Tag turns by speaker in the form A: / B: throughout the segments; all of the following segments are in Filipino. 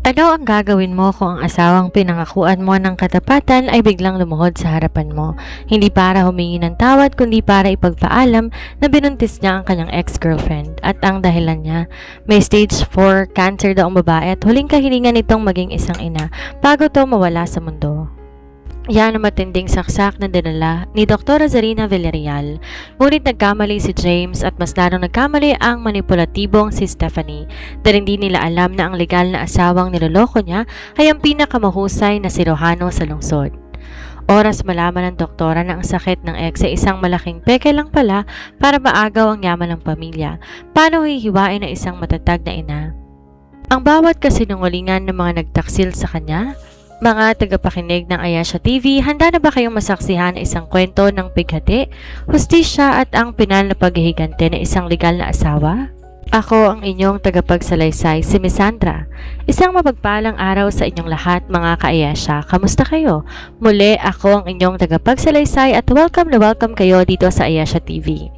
A: Ano ang gagawin mo kung ang asawang pinangakuan mo ng katapatan ay biglang lumuhod sa harapan mo? Hindi para humingi ng tawad kundi para ipagpaalam na binuntis niya ang kanyang ex-girlfriend at ang dahilan niya, may stage 4 cancer daw ang babae at huling kahilingan nitong maging isang ina bago to mawala sa mundo. Yan ang matinding saksak na dinala ni Dr. Zarina Villarreal. Ngunit nagkamali si James at mas lalong nagkamali ang manipulatibong si Stephanie dahil hindi nila alam na ang legal na asawang niloloko niya ay ang pinakamahusay na sirohano sa lungsod. Oras malaman ng doktora na ang sakit ng ex ay isang malaking peke lang pala para maagaw ang yaman ng pamilya. Paano hihiwain ang isang matatag na ina? Ang bawat kasinungalingan ng mga nagtaksil sa kanya. Mga tagapakinig ng Ayesha TV, handa na ba kayong masaksihan isang kwento ng pighati, hustisya at ang pinal na paghihigante ng isang legal na asawa? Ako ang inyong tagapagsalaysay, si Miss Sandra. Isang mapagpalang araw sa inyong lahat mga ka-Ayesha. Kamusta kayo? Muli ako ang inyong tagapagsalaysay at welcome na welcome kayo dito sa Ayesha TV.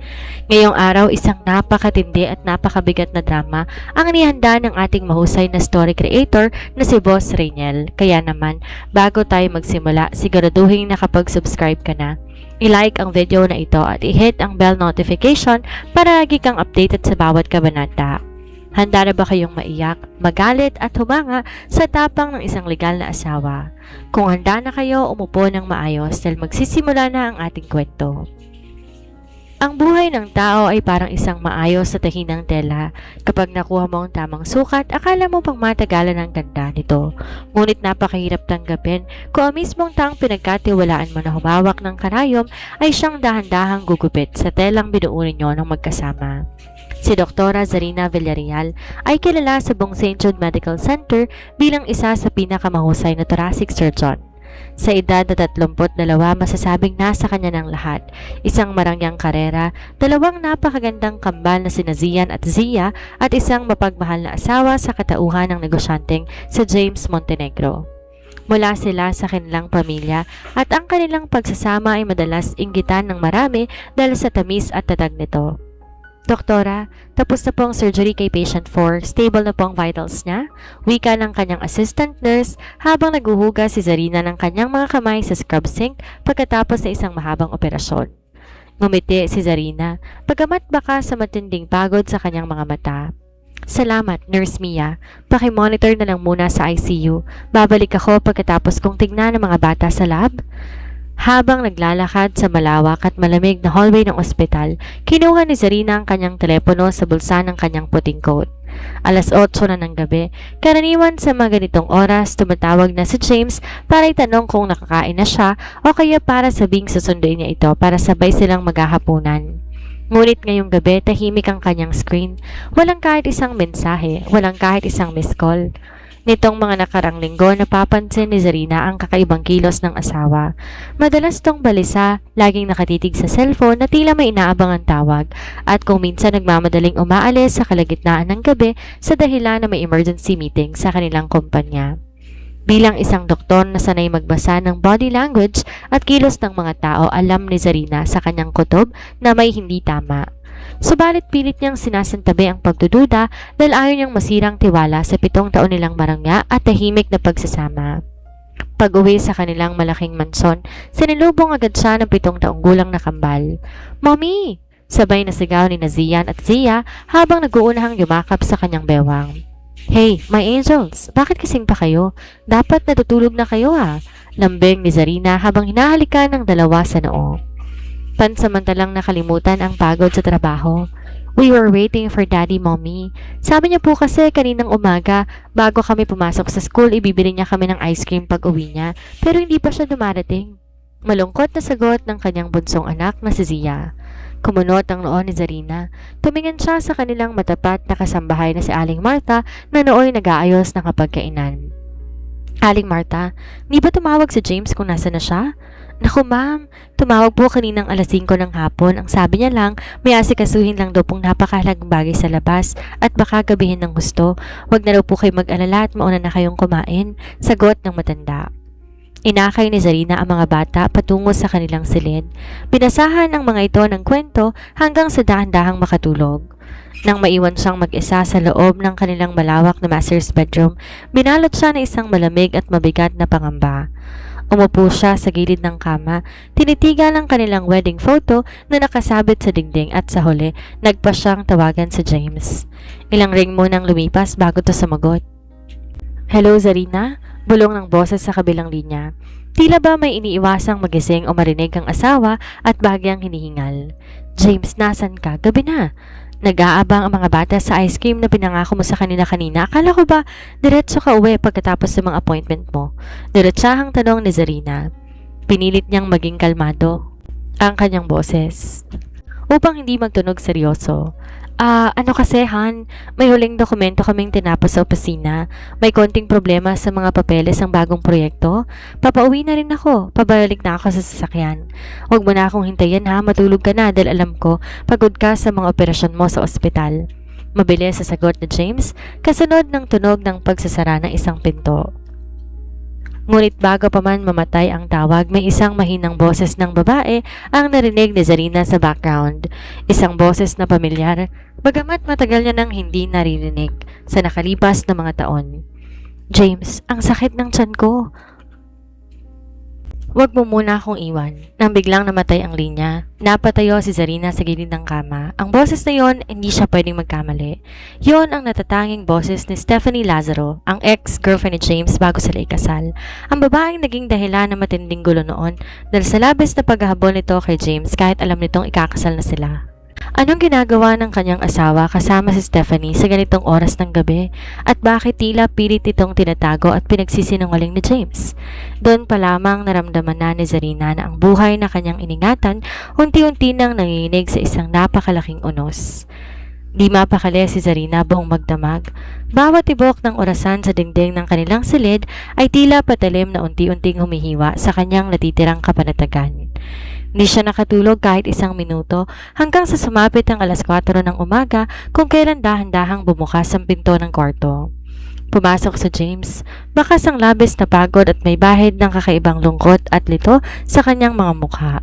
A: Ngayong araw, isang napakatindi at napakabigat na drama ang inihanda ng ating mahusay na story creator na si Boss Rainiel. Kaya naman, bago tayo magsimula, siguraduhin nakapag-subscribe ka na. I-like ang video na ito at i-hit ang bell notification para lagi kang updated sa bawat kabanata. Handa na ba kayong maiyak, magalit at humanga sa tapang ng isang legal na asawa? Kung handa na kayo, umupo ng maayos dahil magsisimula na ang ating kwento. Ang buhay ng tao ay parang isang maayos sa tahinang tela. Kapag nakuha mo ang tamang sukat, akala mo pang matagalan ang ganda nito. Ngunit napakahirap tanggapin kung ang mismong taong pinagkatiwalaan mo na humawak ng karayom ay siyang dahan-dahang gugupit sa telang binuunin nyo ng magkasama. Si Dr. Zarina Villarreal ay kilala sa buong St. Jude Medical Center bilang isa sa pinakamahusay na thoracic surgeon. Sa edad na 32, masasabing nasa kanya ng lahat. Isang marangyang karera, dalawang napakagandang kambal na sina Zian at Zia at isang mapagmahal na asawa sa katauhan ng negosyanteng sa James Montenegro. Mula sila sa kanilang pamilya at ang kanilang pagsasama ay madalas inggitan ng marami dahil sa tamis at tatag nito. Doktora, tapos na po ang surgery kay patient 4, stable na po ang vitals niya, wika ng kanyang assistant nurse habang naguhugas si Zarina ng kanyang mga kamay sa scrub sink pagkatapos ng isang mahabang operasyon. Ngumiti si Zarina, pagamat baka sa matinding pagod sa kanyang mga mata. Salamat, Nurse Mia. Pakimonitor na lang muna sa ICU. Babalik ako pagkatapos kong tignan ng mga bata sa lab. Habang naglalakad sa malawak at malamig na hallway ng ospital, kinuha ni Zarina ang kanyang telepono sa bulsa ng kanyang puting coat. Alas 8 na ng gabi, karaniwan sa mga ganitong oras, tumatawag na si James para itanong kung nakakain na siya o kaya para sabing susunduin niya ito para sabay silang maghahapunan. Ngunit ngayong gabi, tahimik ang kanyang screen. Walang kahit isang mensahe, walang kahit isang missed call. Nitong mga nakarang linggo, napapansin ni Zarina ang kakaibang kilos ng asawa. Madalas tong balisa, laging nakatitig sa cellphone na tila may inaabang ang tawag at kung minsan nagmamadaling umaalis sa kalagitnaan ng gabi sa dahilan na may emergency meeting sa kanilang kumpanya. Bilang isang doktor na sanay magbasa ng body language at kilos ng mga tao, alam ni Zarina sa kanyang kutob na may hindi tama. Subalit pilit niyang sinasantabi ang pagdududa dahil ayaw niyang masirang tiwala sa 7 taon nilang marangya at tahimik na pagsasama. Pag-uwi sa kanilang malaking mansyon, sinilubong agad siya ng 7 taong gulang na kambal. Mommy! Sabay na sigaw ni Zian at Zia habang nag-uunahang yumakap sa kanyang bewang. Hey, my angels! Bakit kasing pa kayo? Dapat natutulog na kayo ha! Lambing ni Zarina habang hinahalikan ng dalawa sa noo. Pansamantalang nakalimutan ang pagod sa trabaho. We were waiting for Daddy, Mommy. Sabi niya po kasi kaninang umaga, bago kami pumasok sa school, ibibili niya kami ng ice cream pag uwi niya, pero hindi pa siya dumarating. Malungkot na sagot ng kanyang bunsong anak na si Zia. Kumunot ang noo ni Zarina. Tumingin siya sa kanilang matapat na kasambahay na si Aling Martha na nooy nag-aayos ng kapagkainan. Aling Martha, di ba tumawag si James kung nasa na siya? Naku ma'am, tumawag po kaninang alas 5 ng hapon. Ang sabi niya lang, may asikasuhin lang daw pong napakahalagang bagay sa labas at baka gabihin ng gusto. Huwag na daw po kayo mag-alala at mauna na kayong kumain. Sagot ng matanda. Inakay ni Zarina ang mga bata patungo sa kanilang silid. Binasahan ang mga ito ng kwento hanggang sa dahan-dahang makatulog. Nang maiwan siyang mag-isa sa loob ng kanilang malawak na master's bedroom, binalot siya ng isang malamig at mabigat na pangamba. Umupo siya sa gilid ng kama, tinitigan ang kanilang wedding photo na nakasabit sa dingding at sa huli, nagpa siyang tawagan si James. Ilang ring munang lumipas bago to sumagot. "Hello, Zarina?" Bulong ng boses sa kabilang linya. Tila ba may iniiwasang magising o marinig ang asawa at bahagyang hinihingal. "James, nasan ka? Gabi na." "Nag-aabang ang mga bata sa ice cream na pinangako mo sa kanina. Akala ko ba diretso ka uwi pagkatapos ng mga appointment mo?" Diretsahang tanong ni Zarina. Pinilit niyang maging kalmado ang kanyang boses upang hindi magtunog seryoso. Ano kasi, Han? May huling dokumento kaming tinapos sa opisina. May konting problema sa mga papeles ng bagong proyekto. Papauwi na rin ako. Pabalik na ako sa sasakyan. Huwag mo na akong hintayin, ha? Matulog ka na dahil alam ko pagod ka sa mga operasyon mo sa ospital. Mabilis sa sagot ni James, kasunod ng tunog ng pagsasara ng isang pinto. Ngunit bago pa man mamatay ang tawag, may isang mahinang boses ng babae ang narinig ni Zarina sa background. Isang boses na pamilyar, bagamat matagal niya nang hindi naririnig sa nakalipas na mga taon. "James, ang sakit ng tiyan ko." "Huwag mo muna akong iwan." Nang biglang namatay ang linya, napatayo si Zarina sa gilid ng kama. Ang boses na yon, hindi siya pwedeng magkamali. Yon ang natatanging boses ni Stephanie Lazaro, ang ex-girlfriend ni James bago sila ikasal. Ang babaeng naging dahilan ng matinding gulo noon dahil sa labis na paghahabol nito kay James kahit alam nitong ikakasal na sila. Anong ginagawa ng kanyang asawa kasama si Stephanie sa ganitong oras ng gabi? At bakit tila pilit itong tinatago at pinagsisinungaling ni James? Doon pa lamang naramdaman na ni Zarina na ang buhay na kanyang iningatan unti-unti nang nanginginig sa isang napakalaking unos. Di mapakali si Zarina buong magdamag. Bawat tibok ng orasan sa dingding ng kanilang silid ay tila patalim na unti-unting humihiwa sa kanyang natitirang kapanatagan. Hindi siya nakatulog kahit isang minuto hanggang sa sumapit ang 4:00 ng umaga kung kailan dahan-dahang bumukas ang pinto ng kwarto. Pumasok si James, bakas ang labis na pagod at may bahid ng kakaibang lungkot at lito sa kanyang mga mukha.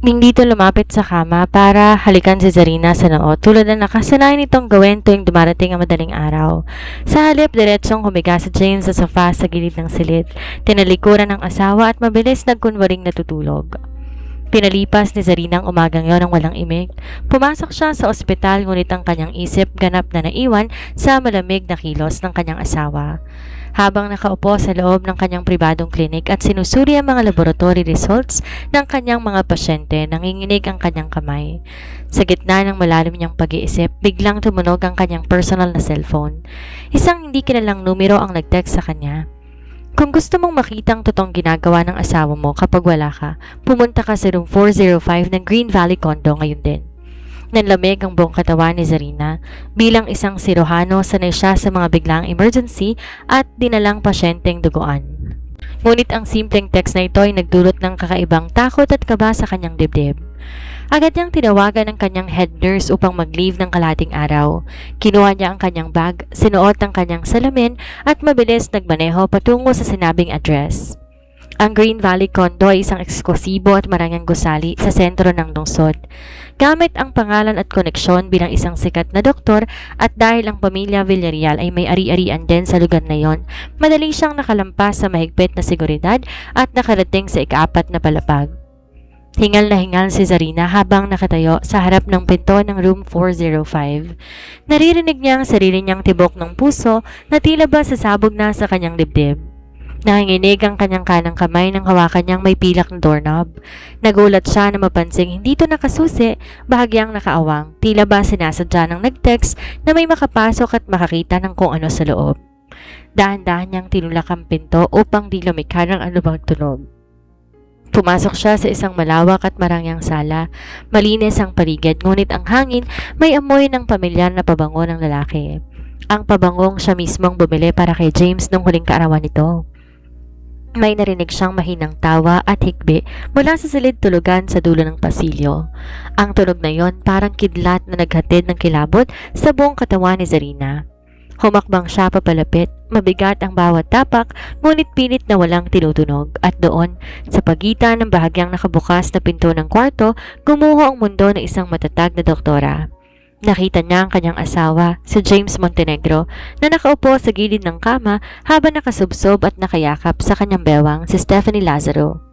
A: Dito lumapit sa kama para halikan si Zarina sa noo tulad na nakasanayan itong gawin tuwing dumarating ang madaling araw. Sa halip, diretsong humiga si James sa sofa sa gilid ng silid, tinalikuran ng asawa at mabilis nagkunwaring natutulog. Pinalipas ni Zarina ang umagang yon ng walang imik. Pumasok siya sa ospital ngunit ang kanyang isip ganap na naiwan sa malamig na kilos ng kanyang asawa. Habang nakaupo sa loob ng kanyang pribadong klinik at sinusuri ang mga laboratory results ng kanyang mga pasyente, nanginginig ang kanyang kamay. Sa gitna ng malalim niyang pag-iisip, biglang tumunog ang kanyang personal na cellphone. Isang hindi kilalang numero ang nag-text sa kanya. "Kung gusto mong makita ang totoong ginagawa ng asawa mo kapag wala ka, pumunta ka sa room 405 ng Green Valley Condo ngayon din." Nanlamig ang buong katawan ni Zarina. Bilang isang sirohano, sanay siya sa mga biglang emergency at dinalang pasyenteng duguan. Ngunit ang simpleng text na ito ay nagdulot ng kakaibang takot at kaba sa kanyang dibdib. Agad niyang tinawagan ang kanyang head nurse upang mag-leave ng kalahating araw. Kinuha niya ang kanyang bag, sinuot ang kanyang salamin at mabilis nagmaneho patungo sa sinabing address. Ang Green Valley Condo ay isang eksklusibo at marangyang gusali sa sentro ng lungsod. Gamit ang pangalan at koneksyon bilang isang sikat na doktor at dahil ang pamilya Villarreal ay may ari-arian din sa lugar na yon, madali siyang nakalampas sa mahigpit na seguridad at nakarating sa ika-4 na palapag. Hingal na hingal si Zarina habang nakatayo sa harap ng pinto ng room 405. Naririnig niya ang sarili niyang tibok ng puso na tila ba sasabog na sa kanyang dibdib. Nanginginig ang kanyang kanang kamay nang hawakan niyang may pilak na doorknob. Nagulat siya na mapansing hindi ito nakasusi, bahagyang nakaawang. Tila ba sinasadya ng nag-text na may makapasok at makakita ng kung ano sa loob. Dahan-dahan niyang tinulak ang pinto upang di lumikha ng anumang tunog. Pumasok siya sa isang malawak at marangyang sala. Malinis ang paligid, ngunit ang hangin may amoy ng pamilyar na pabango ng lalaki. Ang pabangong siya mismong bumili para kay James nung huling kaarawan nito. May narinig siyang mahinang tawa at hikbi mula sa silid tulugan sa dulo ng pasilyo. Ang tunog na yon parang kidlat na naghatid ng kilabot sa buong katawan ni Zarina. Humakbang siya papalapit, mabigat ang bawat tapak, ngunit pilit na walang tinutunog. At doon, sa pagitan ng bahagyang nakabukas na pinto ng kwarto, gumuho ang mundo ng isang matatag na doktora. Ang Nakita niya ang kanyang asawa, si James Montenegro, na nakaupo sa gilid ng kama habang nakasubsob at nakayakap sa kanyang bewang, si Stephanie Lazaro.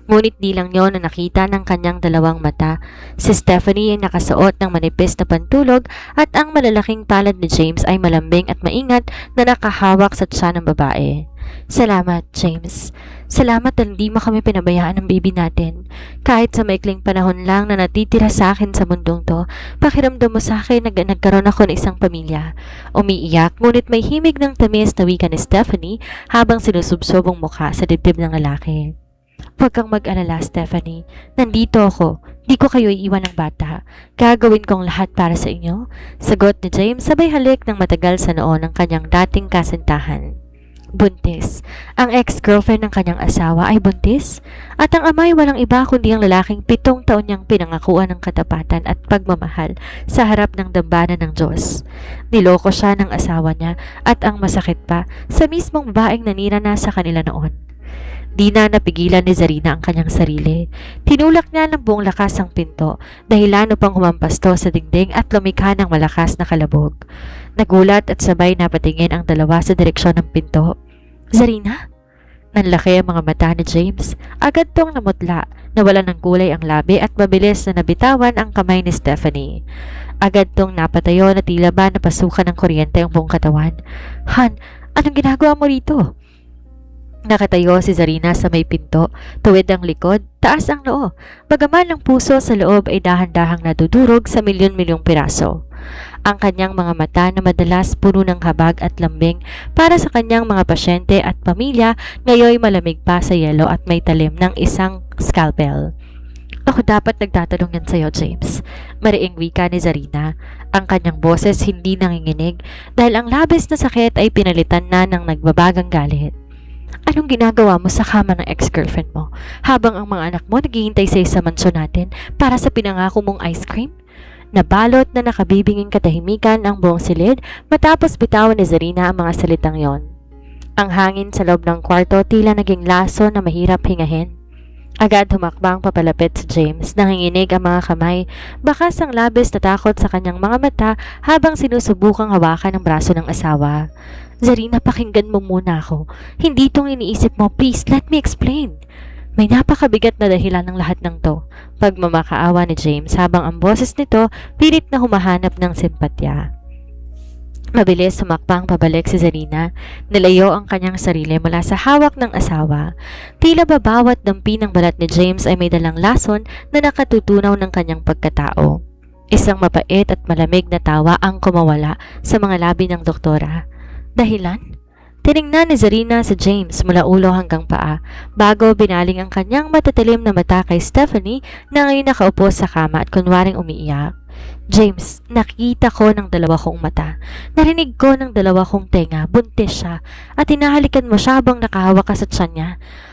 A: Ngunit di lang yon na nakita ng kanyang dalawang mata. Si Stephanie ay nakasuot ng manipis na pantulog at ang malalaking palad ni James ay malambing at maingat na nakahawak sa tiyan ng babae. Salamat, James. Salamat na hindi mo kami pinabayaan ng baby natin. Kahit sa maikling panahon lang na natitira sa akin sa mundong to, pakiramdam mo sa akin na nagkaroon ako ng isang pamilya. Umiiyak, ngunit may himig ng tamis na wika ni Stephanie habang sinusubsob ang mukha sa dibdib ng lalaki. Huwag kang mag-alala, Stephanie. Nandito ako. Di ko kayo iiwan ng bata. Gagawin kong lahat para sa inyo. Sagot ni James sabay halik ng matagal sa noo ng kanyang dating kasintahan. Buntis. Ang ex-girlfriend ng kanyang asawa ay buntis? At ang ama ay walang iba kundi ang lalaking 7 taon niyang pinangakuan ng katapatan at pagmamahal sa harap ng dambana ng Diyos. Niloko siya ng asawa niya at ang masakit pa, sa mismong babaeng nanira na sa kanila noon. Di na napigilan ni Zarina ang kanyang sarili. Tinulak niya ng buong lakas ang pinto, dahilan upang humampasto sa dingding at lumikha ng malakas na kalabog. Nagulat at sabay napatingin ang dalawa sa direksyon ng pinto. Zarina? Nanlaki ang mga mata ni James. Agad tong namutla, nawala ng kulay ang labi at mabilis na nabitawan ang kamay ni Stephanie. Agad tong napatayo na tila ba napasukan ng kuryente ang buong katawan. Han, anong ginagawa mo rito? Nakatayo si Zarina sa may pinto, tuwid ang likod, taas ang noo. Bagaman ang puso sa loob ay dahan-dahang nadudurog sa milyon-milyong piraso. Ang kanyang mga mata na madalas puno ng habag at lambing para sa kanyang mga pasyente at pamilya ngayoy malamig pa sa yelo at may talim ng isang scalpel. Ako dapat nagtatanong yan sa'yo, James. Mariing wika ni Zarina. Ang kanyang boses hindi nanginginig dahil ang labis na sakit ay pinalitan na ng nagbabagang galit. Anong ginagawa mo sa kama ng ex-girlfriend mo habang ang mga anak mo naghihintay sa mansyon natin para sa pinangako mong ice cream? Nabalot na nakabibinging katahimikan ang buong silid matapos bitawan ni Zarina ang mga salitang yon. Ang hangin sa loob ng kwarto tila naging laso na mahirap hingahin. Agad humakbang papalapit si James, nanginginig ang mga kamay, bakas ang labis na takot sa kanyang mga mata habang sinusubukang hawakan ang braso ng asawa. Zarina, pakinggan mo muna ako. Hindi itong iniisip mo. Please, let me explain. May napakabigat na dahilan ng lahat ng to. Pagmamakaawa ni James habang ang boses nito pilit na humahanap ng simpatya. Mabilis sumakpang pabalik si Zarina. Nilayo ang kanyang sarili mula sa hawak ng asawa. Tila ba bawat dampi ng balat ni James ay may dalang lason na nakatutunaw ng kanyang pagkatao. Isang mapait at malamig na tawa ang kumawala sa mga labi ng doktora. Dahilan? Tiningnan ni Zarina si James mula ulo hanggang paa bago binaling ang kanyang matatalim na mata kay Stephanie na ngayon nakaupo sa kama at kunwaring umiiyak. James, nakita ko ng 2 kong mata. Narinig ko ng 2 kong tenga, buntis siya at hinahalikan mo siya habang nakahawak ka sa tiyan niya.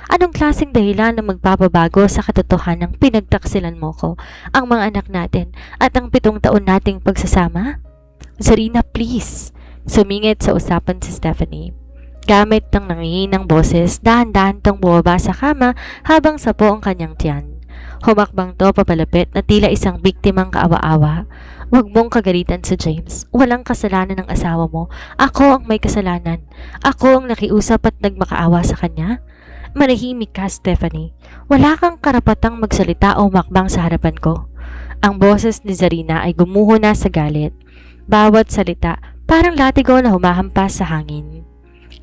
A: Anong klaseng dahilan na magpapabago sa katotohanang pinagtaksilan mo ko, ang mga anak natin at ang 7 taon nating pagsasama? Zarina, please. Sumingit sa usapan si Stephanie. Gamit ng nangihinang boses, dahan-dahan tong bumaba sa kama habang sapo ang kanyang tiyan. Humakbang to papalapit na tila isang biktimang kaawa-awa. Huwag mong kagalitan si James. Walang kasalanan ng asawa mo. Ako ang may kasalanan. Ako ang nakiusap at nagmakaawa sa kanya. Manahimik ka, Stephanie. Wala kang karapatang magsalita o makbang sa harapan ko. Ang boses ni Zarina ay gumuho na sa galit. Bawat salita, parang latigo na humahampas sa hangin.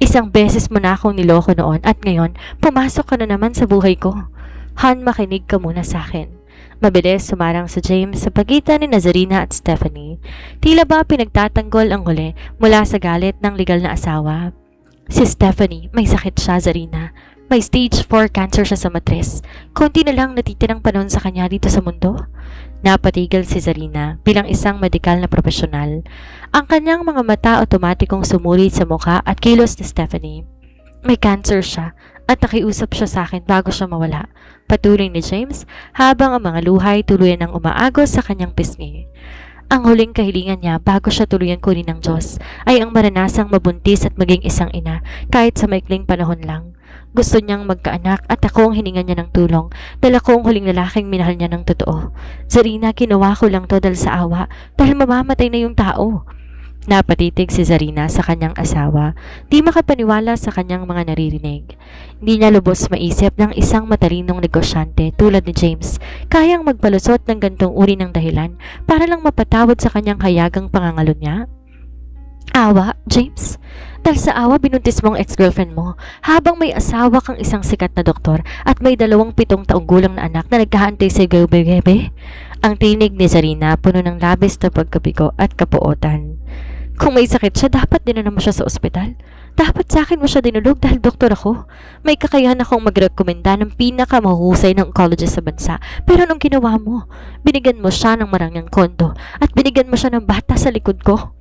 A: Isang beses mo na akong niloko noon at ngayon, pumasok ka na naman sa buhay ko. Han, makinig ka muna sa akin. Mabilis sumarang sa James sa pagitan ni Zarina at Stephanie. Tila ba pinagtatanggol ang huli mula sa galit ng legal na asawa. Si Stephanie, may sakit siya, Zarina. May stage 4 cancer siya sa matres. Konti na lang natitirang panahon sa kanya dito sa mundo. Napatigil si Zarina bilang isang medikal na profesional. Ang kanyang mga mata otomatikong sumulit sa mukha at kilos ni Stephanie. May cancer siya at nakiusap siya sa akin bago siya mawala. Patuloy ni James habang ang mga luhay tuluyan ng umaagos sa kanyang pisngi. Ang huling kahilingan niya bago siya tuluyan kunin ng Diyos ay ang maranasang mabuntis at maging isang ina kahit sa maikling panahon lang. Gusto niyang magkaanak at ako ang hininga niya ng tulong dahil ako ang huling lalaking minahal niya ng totoo. Zarina, ginawa ko lang to dahil sa awa dahil mamamatay na yung tao. Napatitig si Zarina sa kanyang asawa, di makapaniwala sa kanyang mga naririnig. Hindi niya lubos maisip ng isang matalinong negosyante tulad ni James kayang magpalusot ng gantong uri ng dahilan para lang mapatawad sa kanyang hayagang pangangalo niya. Awa, James? Dahil sa awa binuntis mong ex-girlfriend mo habang may asawa kang isang sikat na doktor at may 27 taong gulang na anak na nagkahantay sa gabi-gabi? Ang tinig ni Zarina puno ng labis na pagkabigo at kapuotan. Kung may sakit siya, dapat dinala mo siya sa ospital. Dapat sa akin mo siya dinulog dahil doktor ako. May kakayahan akong magrekomenda ng pinakamahusay na oncologist sa bansa. Pero anong ginawa mo? Binigyan mo siya ng marangyang kondo at binigyan mo siya ng bata sa likod ko.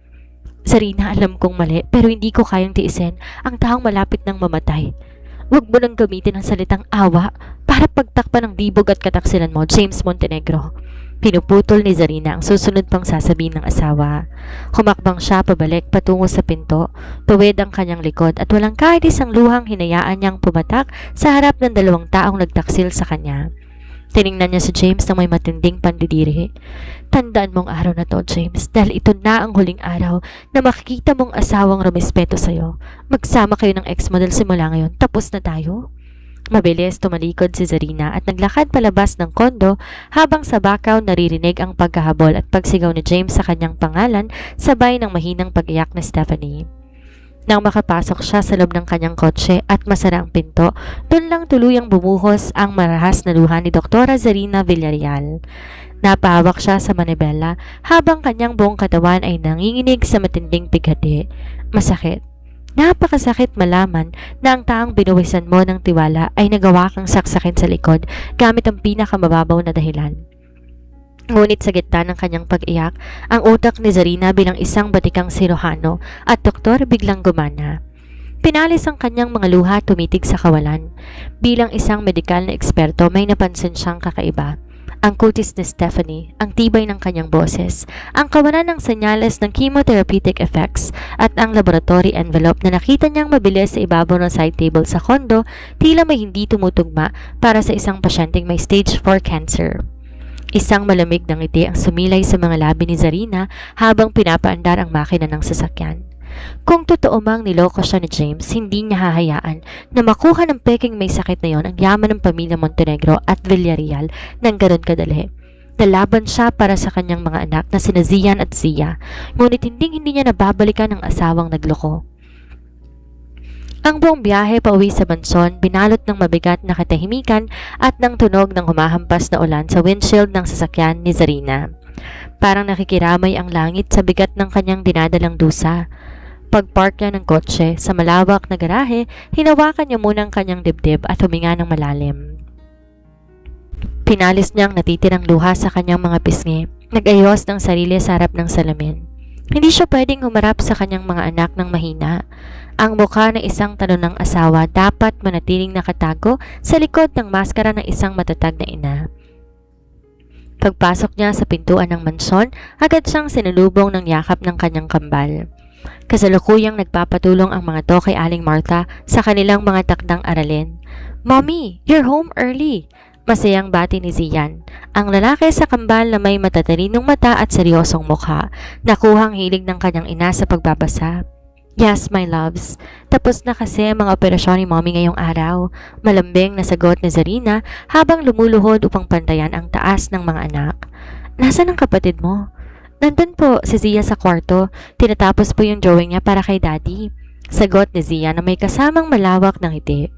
A: Zarina, alam kong mali pero hindi ko kayang tiisin ang taong malapit ng mamatay. Huwag mo nang gamitin ang salitang awa para pagtakpan ng dibog at kataksilan mo, James Montenegro. Pinuputol ni Zarina ang susunod pang sasabihin ng asawa. Humakbang siya pabalik patungo sa pinto, tuwid ang kanyang likod at walang kahit isang luhang hinayaan niyang pumatak sa harap ng 2 taong nagtaksil sa kanya. Tiningnan niya si James na may matinding pandidiri. Tandaan mong araw na to, James, dahil ito na ang huling araw na makikita mong asawang rumespeto sa'yo. Magsama kayo ng ex-model simula ngayon. Tapos na tayo? Mabilis tumalikod si Zarina at naglakad palabas ng kondo habang sa bakaw naririnig ang pagkahabol at pagsigaw ni James sa kanyang pangalan sabay ng mahinang pag-iyak ni Stephanie. Nang makapasok siya sa loob ng kanyang kotse at masara ang pinto, doon lang tuluyang bumuhos ang marahas na luha ni Doktora Zarina Villarreal. Napahawak siya sa manibela habang kanyang buong katawan ay nanginginig sa matinding pighati. Masakit. Napakasakit malaman na ang taong binuwisan mo ng tiwala ay nagawa kang saksakin sa likod gamit ang pinakamababaw na dahilan. Ngunit sa gitna ng kanyang pag-iyak, ang utak ni Zarina bilang isang batikang sirohano at doktor biglang gumana. Pinalis ang kanyang mga luha tumitig sa kawalan. Bilang isang medikal na eksperto may napansin siyang kakaiba. Ang kutis ni Stephanie, ang tibay ng kanyang boses, ang kawalan ng senyales ng chemotherapeutic effects at ang laboratory envelope na nakita niyang mabilis sa ibabaw ng side table sa kondo tila may hindi tumutugma para sa isang pasyenteng may stage 4 cancer. Isang malamig na ngiti ang sumilay sa mga labi ni Zarina habang pinapaandar ang makina ng sasakyan. Kung totoo mang niloko siya ni James, hindi niya hahayaan na makuha ng peking may sakit na yon ang yaman ng pamilya Montenegro at Villarreal ng ganon kadali. Lalaban siya para sa kanyang mga anak na sina Zian at Zia, ngunit hindi niya nababalikan ang asawang nagloko. Ang buong biyahe pauwi sa mansyon, binalot ng mabigat na katahimikan at ng tunog ng humahampas na ulan sa windshield ng sasakyan ni Zarina. Parang nakikiramay ang langit sa bigat ng kanyang dinadalang dusa. Pagpark niya ng kotse sa malawak na garahe, hinawakan niya muna ang kanyang dibdib at huminga ng malalim. Pinalis niya ang natitirang luha sa kanyang mga pisngi, nag-ayos ng sarili sa harap ng salamin. Hindi siya pwedeng humarap sa kanyang mga anak ng mahina. Ang mukha ng isang tanong ng asawa dapat manatiling nakatago sa likod ng maskara ng isang matatag na ina. Pagpasok niya sa pintuan ng mansyon, agad siyang sinulubong ng yakap ng kanyang kambal. Kasalukuyang nagpapatulong ang mga to kay Aling Martha sa kanilang mga takdang aralin. "Mommy, you're home early!" Masayang bati ni Zian, ang lalaki sa kambal na may matatalinong mata at seryosong mukha. Nakuhang hilig ng kanyang ina sa pagbabasa. "Yes, my loves. Tapos na kasi ang mga operasyon ni Mommy ngayong araw." Malambing na sagot ni Zarina habang lumuluhod upang pantayan ang taas ng mga anak. "Nasaan ang kapatid mo?" "Nandun po si Zia sa kwarto. Tinatapos po yung drawing niya para kay Daddy." Sagot ni Zia na may kasamang malawak ng ngiti.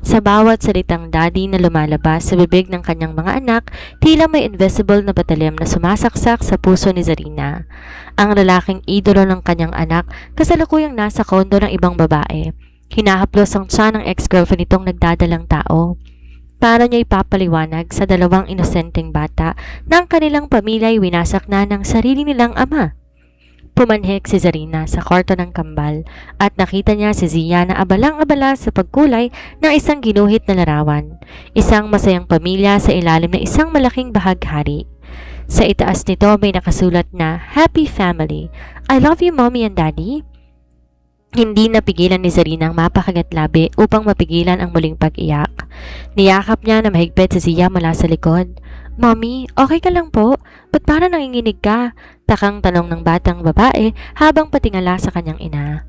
A: Sa bawat salitang Daddy na lumalabas sa bibig ng kanyang mga anak, tila may invisible na patalim na sumasaksak sa puso ni Zarina. Ang lalaking idolo ng kanyang anak kasalukuyang nasa kondo ng ibang babae. Hinahaplos ang tiyan ng ex-girlfriend nitong nagdadalang tao. Para niya ipapaliwanag sa 2 inosenteng bata na ang kanilang pamilya ay winasak na ng sarili nilang ama. Pumanhik si Zarina sa kwarto ng kambal at nakita niya si Zia na abalang-abala sa pagkulay ng isang ginuhit na larawan. Isang masayang pamilya sa ilalim ng isang malaking bahaghari. Sa itaas nito may nakasulat na Happy Family. I love you, Mommy and Daddy. Hindi napigilan ni Zarina ang mapakagat labi upang mapigilan ang muling pag-iyak. Niyakap niya na mahigpit si Zia mula sa likod. Mommy, okay ka lang po? Ba't para nanginginig ka? Takang tanong ng batang babae habang patingala sa kanyang ina.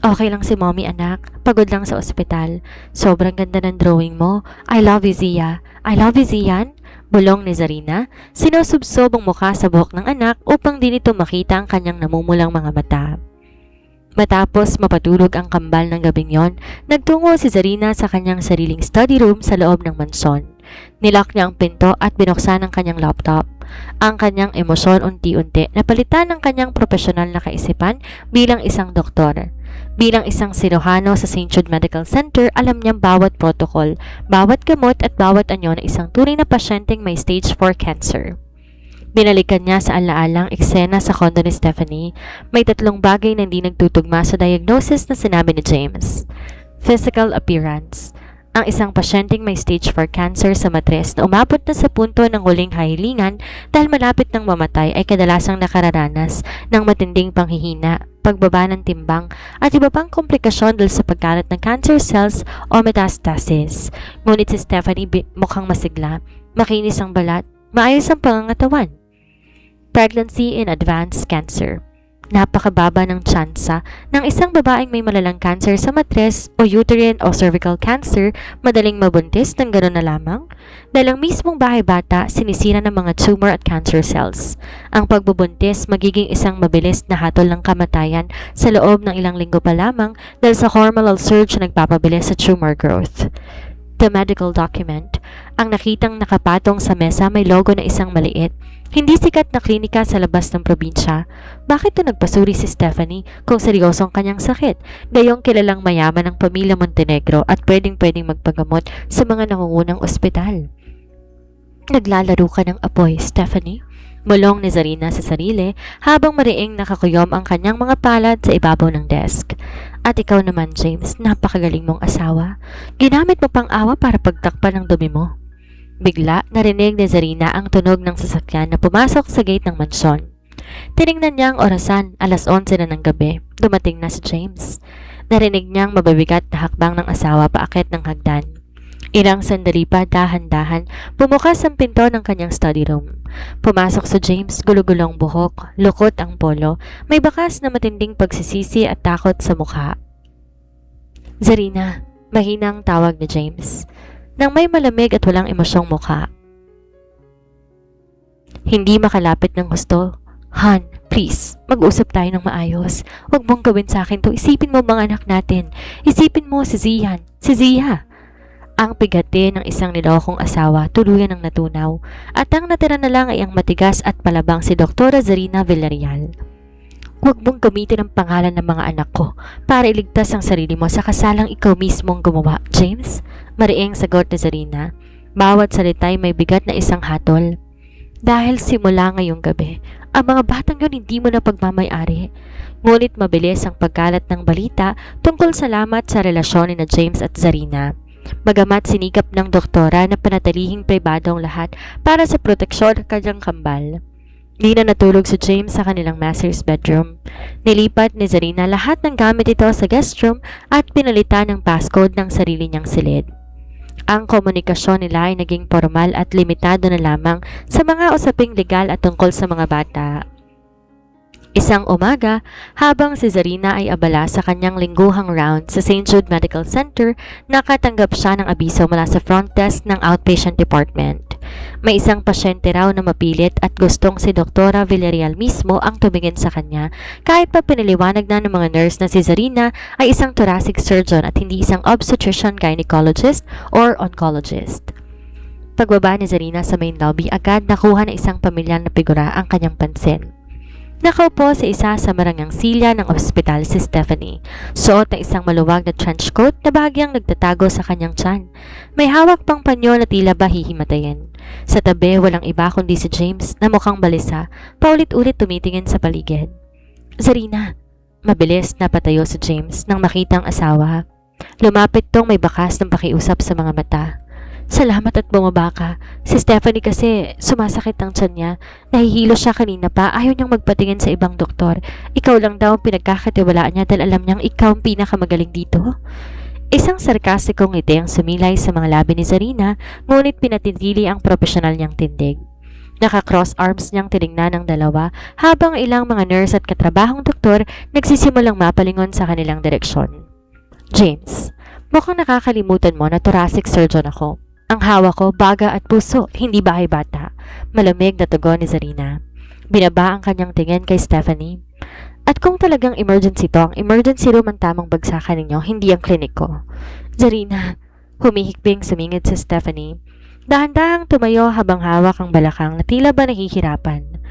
A: Okay lang si Mommy, anak. Pagod lang sa ospital. Sobrang ganda ng drawing mo. I love you, Zia. I love you, Zian. Bulong ni Zarina. Sinusubsob ang mukha sa buhok ng anak upang di nito makita ang kanyang namumulang mga mata. Matapos mapatulog ang kambal ng gabing yon, nagtungo si Zarina sa kanyang sariling study room sa loob ng mansyon. Nilock niya ang pinto at binuksan ang kanyang laptop. Ang kanyang emosyon unti-unti napalitan ng kanyang profesional na kaisipan bilang isang doktor. Bilang isang sirohano sa St. Jude Medical Center, alam niyang bawat protocol, bawat gamot at bawat anyo na isang tunay na pasyenteng may stage 4 cancer. Binalikan niya sa alaalang eksena sa kondo ni Stephanie. May 3 bagay na hindi nagtutugma sa diagnosis na sinabi ni James. Physical appearance. Ang isang pasyenteng may stage 4 cancer sa matres na umabot na sa punto ng huling kahilingan dahil malapit ng mamatay ay kadalasang nakararanas ng matinding panghihina, pagbaba ng timbang at iba pang komplikasyon dahil sa pagkalat ng cancer cells o metastasis. Ngunit si Stephanie mukhang masigla, makinis ang balat, maayos ang pangangatawan. Pregnancy in advanced cancer. Napakababa ng tsansa ng isang babaeng may malalang cancer sa matres o uterine o cervical cancer madaling mabuntis ng gano'n na lamang dahil ang mismong bahay bata sinisira ng mga tumor at cancer cells. Ang pagbubuntis magiging isang mabilis na hatol ng kamatayan sa loob ng ilang linggo pa lamang dahil sa hormonal surge na nagpapabilis sa tumor growth. The medical document. Ang nakitang nakapatong sa mesa may logo na isang maliit, hindi sikat na klinika sa labas ng probinsya. Bakit to nagpasuri si Stephanie kung seryosong kanyang sakit? Gayong kilalang mayaman ng pamilya Montenegro at pwedeng-pwedeng magpagamot sa mga nangungunang ospital. Naglalaro ka ng apoy, Stephanie? Mulong ni Zarina sa sarili habang mariing nakakuyom ang kanyang mga palad sa ibabaw ng desk. At ikaw naman, James, napakagaling mong asawa. Ginamit mo pang awa para pagtakpan ng dumi mo. Bigla narinig ni Zarina ang tunog ng sasakyan na pumasok sa gate ng mansyon. Tiningnan niya ang orasan, 11:00 na ng gabi. Dumating na si James. Narinig niyang mababigat na hakbang ng asawa paakyat ng hagdan. Ilang sandali pa dahan-dahan, bumukas ang pinto ng kanyang study room. Pumasok si James, gulugulong buhok, lukot ang polo, may bakas na matinding pagsisisi at takot sa mukha. Zarina, mahinang tawag ni James, nang may malamig at walang emosyong mukha. Hindi makalapit ng gusto. Han, please, mag-usap tayo ng maayos. Huwag mong gawin sa akin to. Isipin mo mga anak natin. Isipin mo si Zian, si Zia. Ang pigati ng isang nilokong asawa tuluyan ng natunaw at ang natira na lang ay ang matigas at palabang si Dr. Zarina Villarreal. Huwag mong gamitin ang pangalan ng mga anak ko para iligtas ang sarili mo sa kasalang ikaw mismong gumawa, James. Mariing sagot ni Zarina. Bawat salita'y may bigat na isang hatol. Dahil simula ngayong gabi, ang mga batang yun hindi mo na pagmamayari. Ngunit mabilis ang pagkalat ng balita tungkol sa lamat sa relasyon ni na James at Zarina. Bagamat sinikap ng doktora na panatilihing pribado ang lahat para sa proteksyon ng kanyang kambal. Di na natulog si James sa kanilang master's bedroom. Nilipat ni Zarina lahat ng gamit ito sa guest room at pinalitan ng passcode ng sarili niyang silid. Ang komunikasyon nila ay naging formal at limitado na lamang sa mga usaping legal at tungkol sa mga bata. Isang umaga, habang si Zarina ay abala sa kanyang lingguhang round sa St. Jude Medical Center, nakatanggap siya ng abiso mula sa front desk ng outpatient department. May isang pasyente raw na mapilit at gustong si Dr. Villarreal mismo ang tumingin sa kanya kahit pa pinaliwanag na ng mga nurse na si Zarina ay isang thoracic surgeon at hindi isang obstetrician gynecologist or oncologist. Pagbaba ni Zarina sa main lobby, agad nakuha ng isang pamilyang na figura ang kanyang pansin. Nakaupo sa isa sa marangyang silya ng ospital si Stephanie. Suot na isang maluwag na trench coat na bahagyang nagtatago sa kanyang tiyan. May hawak pang panyo na tila ba hihimatayin. Sa tabi, walang iba kundi si James na mukhang balisa, paulit-ulit tumitingin sa paligid. Zarina! Mabilis na patayo si James nang makita ang asawa. Lumapit tong may bakas ng pakiusap sa mga mata. Salamat at bumaba ka. Si Stephanie kasi sumasakit ang tiyan niya. Nahihilo siya kanina pa. Ayaw niyang magpatingin sa ibang doktor. Ikaw lang daw ang pinagkakatiwalaan niya dahil alam niyang ikaw ang pinakamagaling dito. Isang sarkastikong ngiti ang sumilay sa mga labi ni Zarina, ngunit pinatitili ang profesional niyang tindig. Naka-cross arms niyang tinignan ang dalawa habang ilang mga nurse at katrabahong doktor nagsisimulang mapalingon sa kanilang direksyon. James, mukhang nakakalimutan mo na thoracic surgeon ako. Ang hawak ko, baga at puso, hindi bahay bata. Malamig na tugon ni Zarina. Binaba ang kanyang tingin kay Stephanie. At kung talagang emergency to, ang emergency room ang tamang bagsakan ninyo, hindi ang klinik ko. Zarina, humihikbing sumingid si Stephanie. Dahan-dahang tumayo habang hawak ang balakang na tila ba nahihirapan.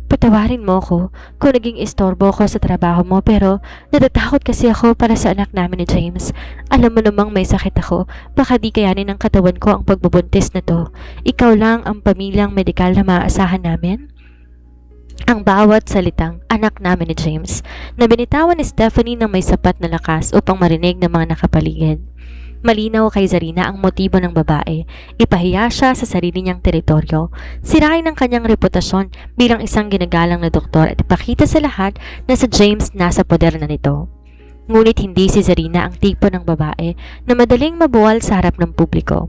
A: Patawarin mo ko kung naging istorbo ko sa trabaho mo pero natatakot kasi ako para sa anak namin ni James. Alam mo namang may sakit ako, baka di kayanin ng katawan ko ang pagbubuntis na to. Ikaw lang ang pamilyang medikal na maaasahan namin? Ang bawat salitang anak namin ni James na binitawan ni Stephanie ng may sapat na lakas upang marinig ng mga nakapaligid. Malinaw kay Zarina ang motibo ng babae. Ipahiya siya sa sarili niyang teritoryo, sirain ang kanyang reputasyon bilang isang ginagalang na doktor at ipakita sa lahat na si James nasa poder na nito. Ngunit hindi si Zarina ang tipo ng babae na madaling mabuwal sa harap ng publiko.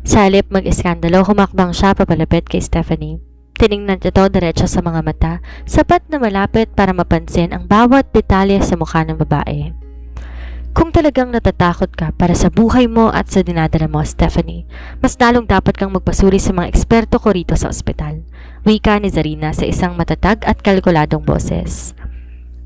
A: Sa halip mag-iskandalo, humakbang siya papalapit kay Stephanie. Tiningnan ito diretso sa mga mata, sapat na malapit para mapansin ang bawat detalye sa mukha ng babae. Kung talagang natatakot ka para sa buhay mo at sa dinadala mo, Stephanie, mas lalong dapat kang magpasuri sa mga eksperto ko rito sa ospital. Wika ni Zarina sa isang matatag at kalkuladong boses.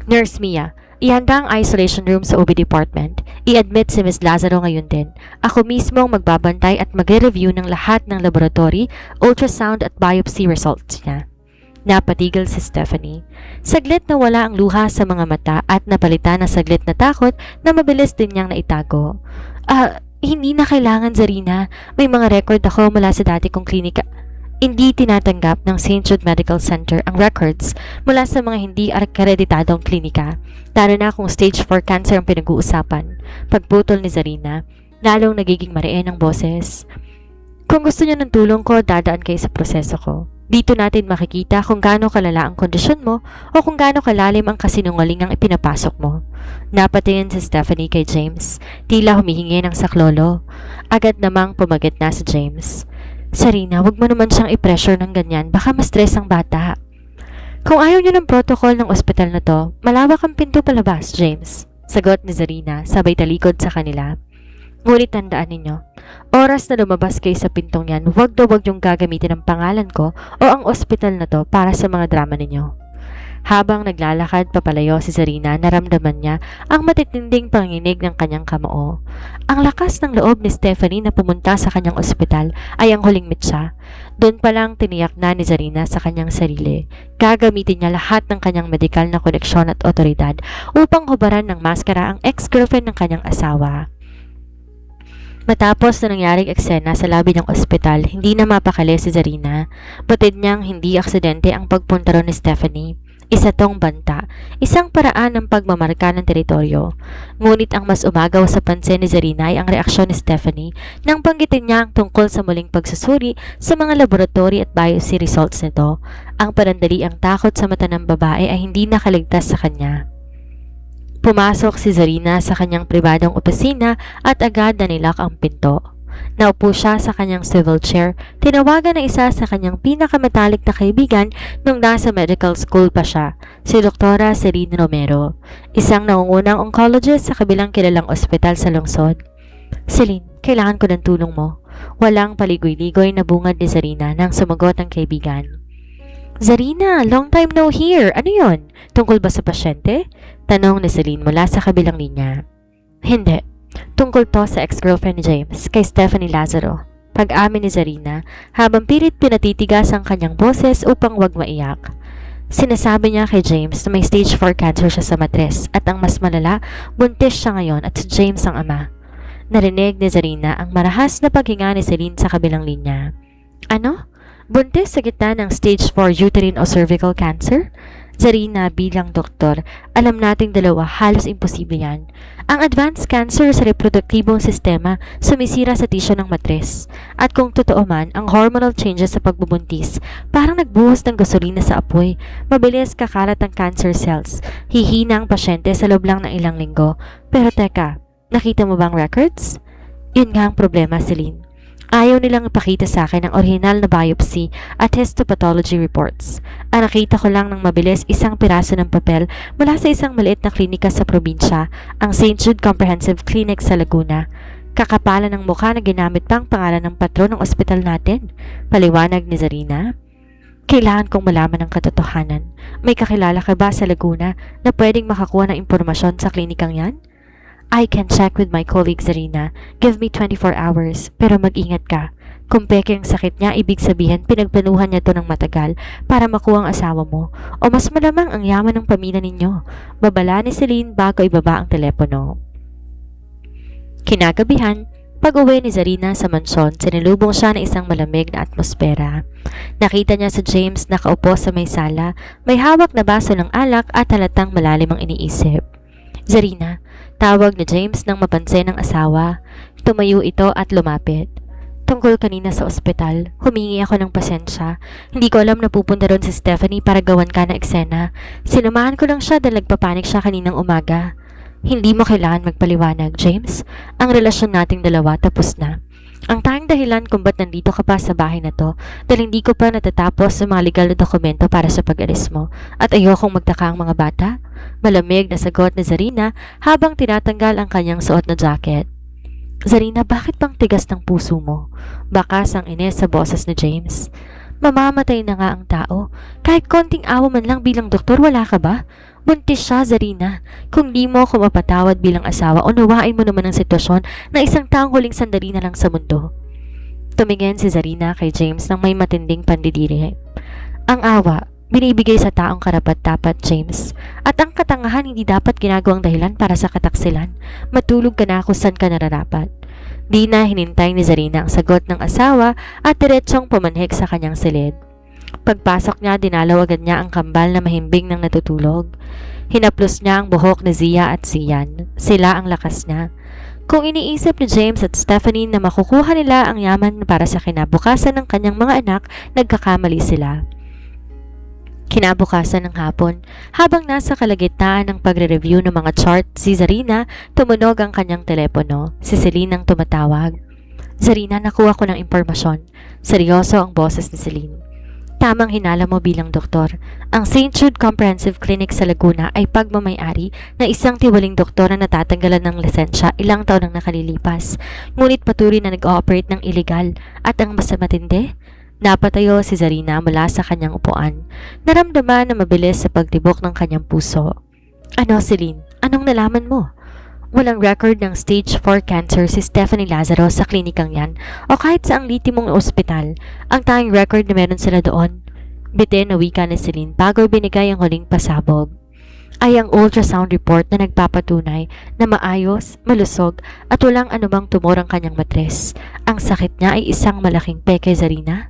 A: Nurse Mia, ihanda ang isolation room sa OB department. I-admit si Ms. Lazaro ngayon din. Ako mismo ang magbabantay at magre-review ng lahat ng laboratory, ultrasound at biopsy results niya. Napatigil si Stephanie. Saglit na wala ang luha sa mga mata at napalitan ng saglit na takot na mabilis din niyang naitago. Hindi na kailangan, Zarina. May mga record ako mula sa dati kong klinika. Hindi tinatanggap ng St. Jude Medical Center ang records mula sa mga hindi akreditadong klinika, lalo na kung stage 4 cancer ang pinag-uusapan. Pagputol ni Zarina, lalong nagiging mariin ang boses. Kung gusto niyo ng tulong ko, dadaan kayo sa proseso ko. Dito natin makikita kung gaano kalala ang kondisyon mo o kung gaano kalalim ang kasinungaling ang ipinapasok mo. Napatingin si Stephanie kay James, tila humihingi ng saklolo. Agad namang pumagit na si James. Zarina, wag mo naman siyang i-pressure ng ganyan, baka ma-stress ang bata. Kung ayaw niyo ng protocol ng ospital na to, malawak ang pinto palabas, James. Sagot ni Zarina, sabay talikod sa kanila. Ngunit tandaan ninyo, oras na lumabas kayo sa pintong yan, wag yung gagamitin ang pangalan ko o ang ospital na to para sa mga drama ninyo. Habang naglalakad papalayo si Zarina, naramdaman niya ang matitinding panginig ng kanyang kamao. Ang lakas ng loob ni Stephanie na pumunta sa kanyang ospital ay ang huling mitsa. Doon pa lang tiniyak na ni Zarina sa kanyang sarili. Gagamitin niya lahat ng kanyang medikal na koneksyon at otoridad upang hubaran ng maskara ang ex-girlfriend ng kanyang asawa. Matapos na nangyaring eksena sa labi ng ospital, hindi na mapakali si Zarina. Batid niyang hindi aksidente ang pagpunta ron ni Stephanie. Isa tong banta, isang paraan ng pagmamarka ng teritoryo. Ngunit ang mas umagaw sa pansin ni Zarina ay ang reaksyon ni Stephanie nang banggitin niya ang tungkol sa muling pagsusuri sa mga laboratory at biopsy results nito. Ang panandaliang takot sa mata ng babae ay hindi nakaligtas sa kanya. Pumasok si Zarina sa kanyang pribadong opisina at agad nanilak ang pinto. Naupo siya sa kanyang swivel chair, tinawagan ng isa sa kanyang pinakamatalik na kaibigan nung nasa medical school pa siya, si Dr. Celine Romero, isang nangungunang oncologist sa kabilang kilalang ospital sa lungsod. Celine, kailangan ko ng tulong mo. Walang paligoy-ligoy na bungad ni Zarina nang sumagot ang kaibigan. Zarina, long time no hear. Ano yon? Tungkol ba sa pasyente? Tanong ni Celine mula sa kabilang linya. Hindi. Tungkol to sa ex-girlfriend ni James, kay Stephanie Lazaro. Pag-amin ni Zarina, habang pilit pinatitigas ang kanyang boses upang wag maiyak. Sinasabi niya kay James na may stage 4 cancer siya sa matres at ang mas malala, buntis siya ngayon at si James ang ama. Narinig ni Zarina ang marahas na paghinga ni Celine sa kabilang linya. Ano? Buntis sa gitna ng stage 4 uterine o cervical cancer? Zarina, bilang doktor, alam nating dalawa halos imposible yan. Ang advanced cancer sa reproduktibong sistema sumisira sa tisyo ng matres. At kung totoo man, ang hormonal changes sa pagbubuntis, parang nagbuhos ng gasolina sa apoy. Mabilis kakalat ang cancer cells. Hihina ang pasyente sa loob lang ng ilang linggo. Pero teka, nakita mo bang records? Yun nga ang problema, Celine. Ayaw nilang ipakita sa akin ang orihinal na biopsy at histopathology reports. Ang nakita ko lang ng mabilis isang piraso ng papel mula sa isang maliit na klinika sa probinsya, ang St. Jude Comprehensive Clinic sa Laguna. Kakapalan ng mukha na ginamit pang pangalan ng patron ng ospital natin. Paliwanag ni Zarina. Kailangan kong malaman ang katotohanan. May kakilala ka ba sa Laguna na pwedeng makakuha ng impormasyon sa klinikang yan? I can check with my colleague Zarina. Give me 24 hours. Pero mag-ingat ka. Kung peke ang sakit niya, ibig sabihin pinagplanuhan niya to ng matagal para makuha ang asawa mo. O mas malamang ang yaman ng pamilya ninyo. Babala ni Celine bago ibaba ang telepono. Kinagabihan, pag-uwi ni Zarina sa mansyon, sinilubong siya ng isang malamig na atmosfera. Nakita niya si James nakaupo sa may sala, may hawak na baso ng alak at halatang malalim ang iniisip. Zarina, tawag ni James nang mapansin ng asawa. Tumayo ito at lumapit. Tungkol kanina sa ospital, humingi ako ng pasensya. Hindi ko alam na pupunta ron si Stephanie para gawan ka na eksena. Sinamahan ko lang siya dahil nagpapanik siya kaninang umaga. Hindi mo kailangan magpaliwanag, James. Ang relasyon nating dalawa tapos na. Ang tanging dahilan kung ba't nandito ka pa sa bahay na to dahil hindi ko pa natatapos sa mga legal na dokumento para sa pag-alis mo at ayokong magtaka ang mga bata. Malamig na sagot ni Zarina habang tinatanggal ang kanyang suot na jacket. Zarina, bakit bang tigas ng puso mo? Bakas ang inis sa boses ni James. Mamamatay na nga ang tao. Kahit konting awa man lang bilang doktor, wala ka ba? Buntis siya, Zarina. Kung di mo ako mapatawad bilang asawa, unawain mo naman ang sitwasyon na isang taong huling sandali na lang sa mundo. Tumingin si Zarina kay James nang may matinding pandidiri. Ang awa, binibigay sa taong karapat-dapat, James. At ang katangahan hindi dapat ginagawang dahilan para sa kataksilan. Matulog ka na kung saan ka nararapat. Di na hinintay ni Zarina ang sagot ng asawa at diretsong pumanhik sa kanyang silid. Pagpasok niya, dinalaw agad niya ang kambal na mahimbing ng natutulog. Hinaplos niya ang buhok ni Zia at Sian. Sila ang lakas niya. Kung iniisip ni James at Stephanie na makukuha nila ang yaman para sa kinabukasan ng kanyang mga anak, nagkakamali sila. Kinabukasan ng hapon, habang nasa kalagitnaan ng pagre-review ng mga chart si Zarina, tumunog ang kanyang telepono. Si Celine ang tumatawag. Zarina, nakuha ko ng impormasyon. Seryoso ang boses ni Celine. Tamang hinala mo bilang doktor. Ang St. Jude Comprehensive Clinic sa Laguna ay pagmamayari na isang tiwaling doktor na natatanggalan ng lisensya ilang taon nang nakalilipas. Ngunit patuloy na nag-ooperate ng illegal. At ang mas matindi, napatayo si Zarina mula sa kanyang upuan. Naramdaman na mabilis sa pagtibok ng kanyang puso. Ano, Celine? Anong nalaman mo? Walang record ng stage 4 cancer si Stephanie Lazaro sa klinikang yan o kahit sa ang litimong ospital. Ang tanging record na meron sila doon, bitin na wika ni Celine bago binigay ang huling pasabog, ay ang ultrasound report na nagpapatunay na maayos, malusog at walang anumang tumor ang kanyang matres. Ang sakit niya ay isang malaking peke, Zarina.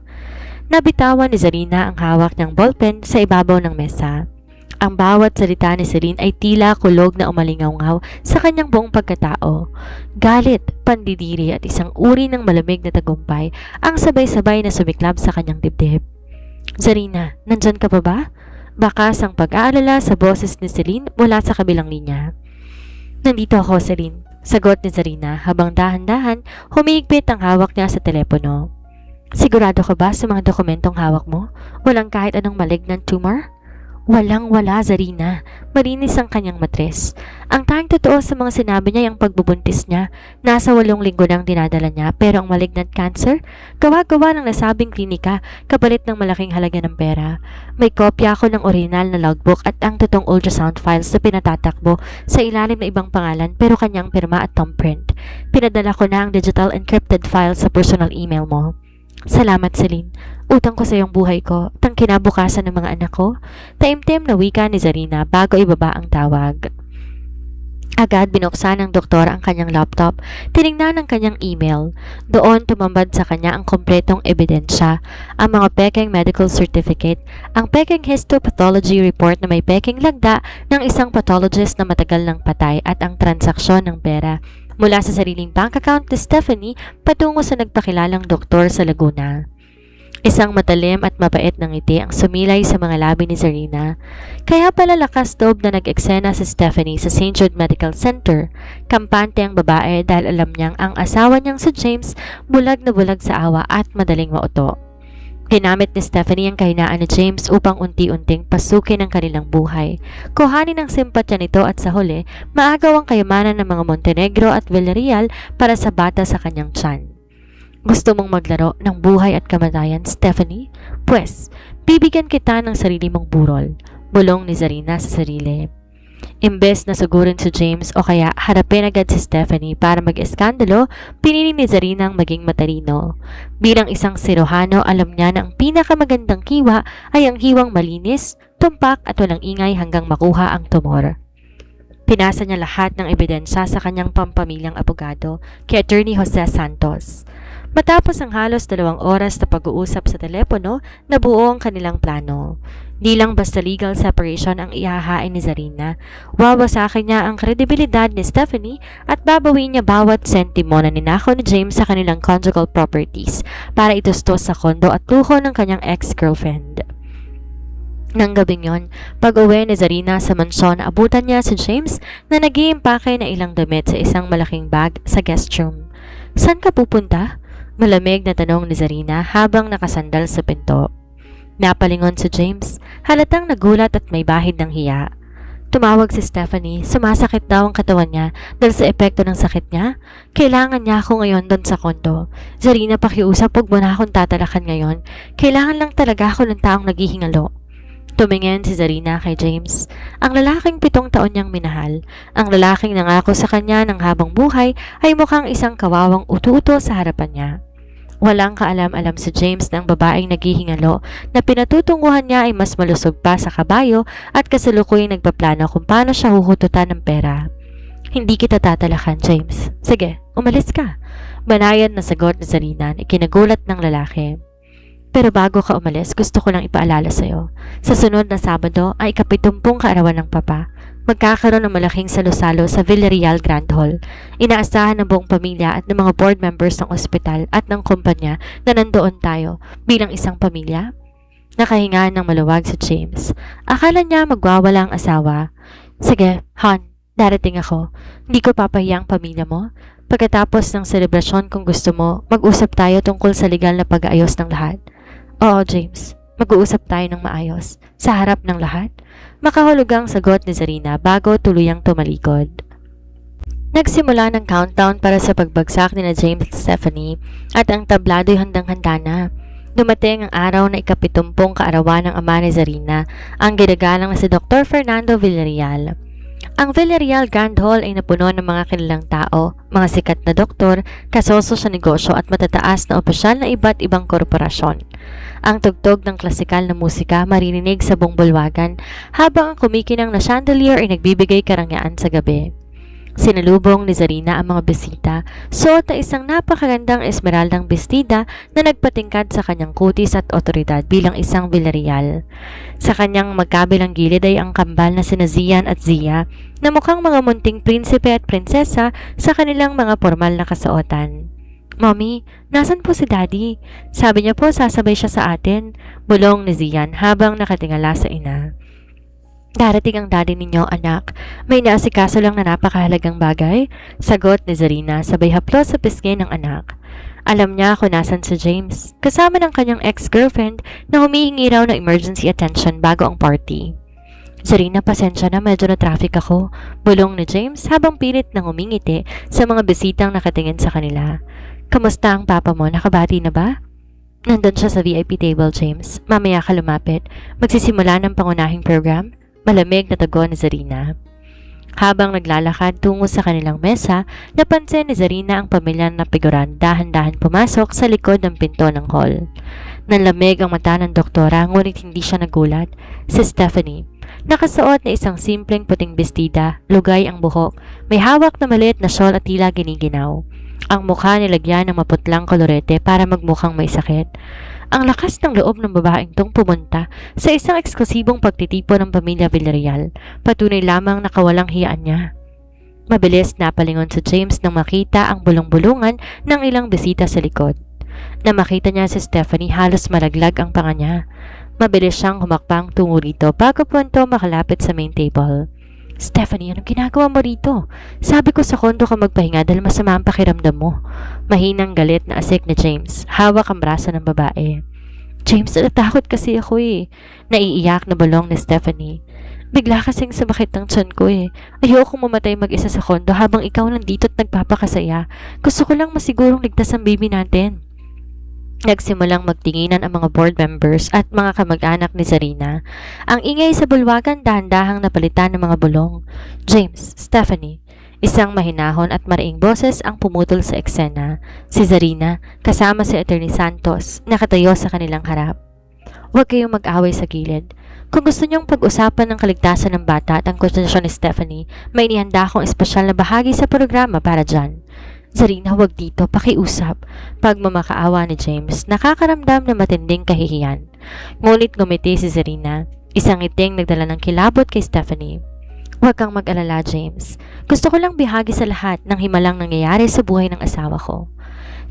A: Nabitawan ni Zarina ang hawak niyang ballpen sa ibabaw ng mesa. Ang bawat salita ni Celine ay tila kulog na umalingaw-ngaw sa kanyang buong pagkatao. Galit, pandidiri at isang uri ng malamig na tagumpay ang sabay-sabay na sumiklab sa kanyang dibdib. Zarina, nandyan ka pa ba? Bakas ang pag-aalala sa boses ni Celine mula sa kabilang linya. Nandito ako, Celine. Sagot ni Zarina habang dahan-dahan humigpit ang hawak niya sa telepono. Sigurado ka ba sa mga dokumentong hawak mo? Walang kahit anong malignant tumor? Walang-wala, Zarina. Malinis ang kanyang matres. Ang tanging totoo sa mga sinabi niya ay ang pagbubuntis niya. Nasa 8 linggo nang dinadala niya pero ang malignant cancer, gawa-gawa ng nasabing klinika kapalit ng malaking halaga ng pera. May kopya ako ng original na logbook at ang totoong ultrasound files na pinatatakbo sa ilalim ng ibang pangalan pero kanyang pirma at thumbprint. Pinadala ko na ang digital encrypted files sa personal email mo. Salamat, Celine. Utang ko sa iyong buhay ko at ang kinabukasan ng mga anak ko. Taimtim na wika ni Zarina bago ibaba ang tawag. Agad binuksan ng doktor ang kanyang laptop, tinignan ang kanyang email. Doon tumambad sa kanya ang kompletong ebidensya, ang mga peking medical certificate, ang peking histopathology report na may peking lagda ng isang pathologist na matagal nang patay at ang transaksyon ng pera mula sa sariling bank account ni Stephanie patungo sa nagpakilalang doktor sa Laguna. Isang matalim at mabait na ngiti ang sumilay sa mga labi ni Zarina. Kaya pala lakas loob na nag-eksena si Stephanie sa St. Jude Medical Center. Kampante ang babae dahil alam niyang ang asawa niyang si James bulag na bulag sa awa at madaling mauto. Ginamit ni Stephanie ang kahinaan ni James upang unti-unting pasukin ang kanilang buhay. Kuhanin ang simpatya nito at sa huli, maagaw ang kayamanan ng mga Montenegro at Villarreal para sa bata sa kanyang tiyan. Gusto mong maglaro ng buhay at kamatayan, Stephanie? Pwes, bibigyan kita ng sarili mong burol, bulong ni Zarina sa sarili. Imbes na sugurin si James o kaya harapin agad si Stephanie para mag-eskandalo, pinili ni Zarina ang maging matalino. Bilang isang sirohano, alam niya na ang pinakamagandang hiwa ay ang hiwang malinis, tumpak at walang ingay hanggang makuha ang tumor. Pinasa niya lahat ng ebidensya sa kanyang pampamilyang abogado kay Attorney Jose Santos. Matapos ang halos 2 oras na pag-uusap sa telepono, nabuo ang kanilang plano. Di lang basta legal separation ang ihahain ni Zarina, wawasakin niya ang kredibilidad ni Stephanie at babawin niya bawat sentimo na ninakaw ni James sa kanilang conjugal properties para itustos sa kondo at luho ng kanyang ex-girlfriend. Nang gabing yon, pag-uwi ni Zarina sa mansyon, abutan niya si James na nag-iimpake na ilang damit sa isang malaking bag sa guest room. "Saan ka pupunta?" Malamig na tanong ni Zarina habang nakasandal sa pinto. Napalingon si James, halatang nagulat at may bahid ng hiya. Tumawag si Stephanie, sumasakit daw ang katawan niya dahil sa epekto ng sakit niya. Kailangan niya ako ngayon doon sa kondo. Zarina, pakiusap, huwag mo na akong tatalakan ngayon. Kailangan lang talaga ako ng taong naghihingalo. Tumingin si Zarina kay James, ang lalaking 7 taon niyang minahal. Ang lalaking nangako sa kanya ng habang buhay ay mukhang isang kawawang ututo sa harapan niya. Walang kaalam-alam si James ng babaeng naghihingalo na pinatutunguhan niya ay mas malusog pa sa kabayo at kasalukuyang nagpaplano kung paano siya huhututan ng pera. "Hindi kita tatalakan, James. Sige, umalis ka." Banayad na sagot ni Zarina, ikinagulat ng lalaki. "Pero bago ka umalis, gusto ko lang ipaalala sa'yo. Sa sunod na Sabado ay ika-70 kaarawan ng Papa. Magkakaroon ng malaking salo-salo sa Villarreal Grand Hall. Inaasahan ng buong pamilya at ng mga board members ng ospital at ng kumpanya na nandoon tayo bilang isang pamilya." Nakahinga ng maluwag si James. Akala niya magwawala ang asawa. "Sige, hon, darating ako. Hindi ko papahiya ang pamilya mo. Pagkatapos ng selebrasyon, kung gusto mo, mag-usap tayo tungkol sa legal na pag-aayos ng lahat." "Oo, James. Mag-uusap tayo ng maayos. Sa harap ng lahat." Makahulugang sagot ni Zarina bago tuluyang tumalikod. Nagsimula ng countdown para sa pagbagsak ni James at Stephanie at ang tablado'y handang-handa na. Dumating ang araw na ika-70 kaarawan ng ama ni Zarina, ang ginagalang na si Dr. Fernando Villarreal. Ang Villarreal Grand Hall ay napuno ng mga kilalang tao, mga sikat na doktor, kasoso sa negosyo at matataas na opisyal na iba't ibang korporasyon. Ang tugtog ng klasikal na musika maririnig sa buong bulwagan habang ang kumikinang na chandelier ay nagbibigay karangyaan sa gabi. Sinalubong ni Zarina ang mga bisita, suot na isang napakagandang esmeraldang bestida na nagpatingkad sa kanyang kutis at otoridad bilang isang Villarreal. Sa kanyang magkabilang gilid ay ang kambal na sina Zian at Zia na mukhang mga munting prinsipe at prinsesa sa kanilang mga formal na kasuotan. "Mommy, nasan po si Daddy? Sabi niya po sasabay siya sa atin," bulong ni Zian habang nakatingala sa ina. "Darating ang daddy ninyo, anak. May naasikaso lang na napakahalagang bagay," sagot ni Zarina sabay haplos sa pisngi ng anak. Alam niya kung nasan si James, kasama ng kanyang ex-girlfriend na humihingi raw ng emergency attention bago ang party. "Zarina, pasensya na, medyo na traffic ako," bulong ni James habang pilit nang umingiti sa mga bisitang nakatingin sa kanila. "Kamusta ang papa mo? Nakabati na ba?" "Nandun siya sa VIP table, James. Mamaya ka lumapit. Magsisimula ng pangunahing program," malamig na tugon ni Zarina. Habang naglalakad tungo sa kanilang mesa, napansin ni Zarina ang pamilyang na figuran dahan-dahan pumasok sa likod ng pinto ng hall. Nanlamig ang mata ng doktora ngunit hindi siya nagulat. Si Stephanie. Nakasuot na isang simpleng puting bestida, lugay ang buhok, may hawak na maliit na shawl at tila giniginaw. Ang mukha nilagyan ng maputlang kolorete para magmukhang may sakit. Ang lakas ng loob ng babaeng tong pumunta sa isang eksklusibong pagtitipo ng pamilya Villarreal, patunay lamang na kawalang hiyaan niya. Mabilis napalingon si James nang makita ang bulong-bulungan ng ilang bisita sa likod. Na makita niya si Stephanie, halos malaglag ang panga niya. Mabilis siyang humakbang tungo rito bago punto makalapit sa main table. Stephanie, anong ginagawa mo rito? Sabi ko sa kondo ka magpahinga dahil masama ang pakiramdam mo. Mahinang galit na asik ni James. Hawak ang braso ng babae. James, natakot kasi ako eh. Naiiyak na bulong ni Stephanie. Bigla kasing sumakit ang tiyan ko eh. Ayokong mamatay mag-isa sa kondo habang ikaw nandito at nagpapakasaya. Gusto ko lang masigurong ligtas ang baby natin. Nagsimulang magtinginan ang mga board members at mga kamag-anak ni Zarina. Ang ingay sa bulwagan dahan-dahang napalitan ng mga bulong. James, Stephanie. Isang mahinahon at maraing boses ang pumutol sa eksena. Si Zarina, kasama si Attorney Santos, nakatayo sa kanilang harap. Huwag kayong mag-away sa gilid. Kung gusto niyong pag-usapan ng kaligtasan ng bata at ang kondisyon ni Stephanie, may inihanda akong espesyal na bahagi sa programa para dyan. Zarina, huwag dito, pakiusap. Pagmamakaawa ni James, nakakaramdam na matinding kahihiyan. Ngunit ngumiti si Zarina, isang ngiting nagdala ng kilabot kay Stephanie. Huwag kang mag-alala, James. Gusto ko lang bihagi sa lahat ng himalang nangyayari sa buhay ng asawa ko.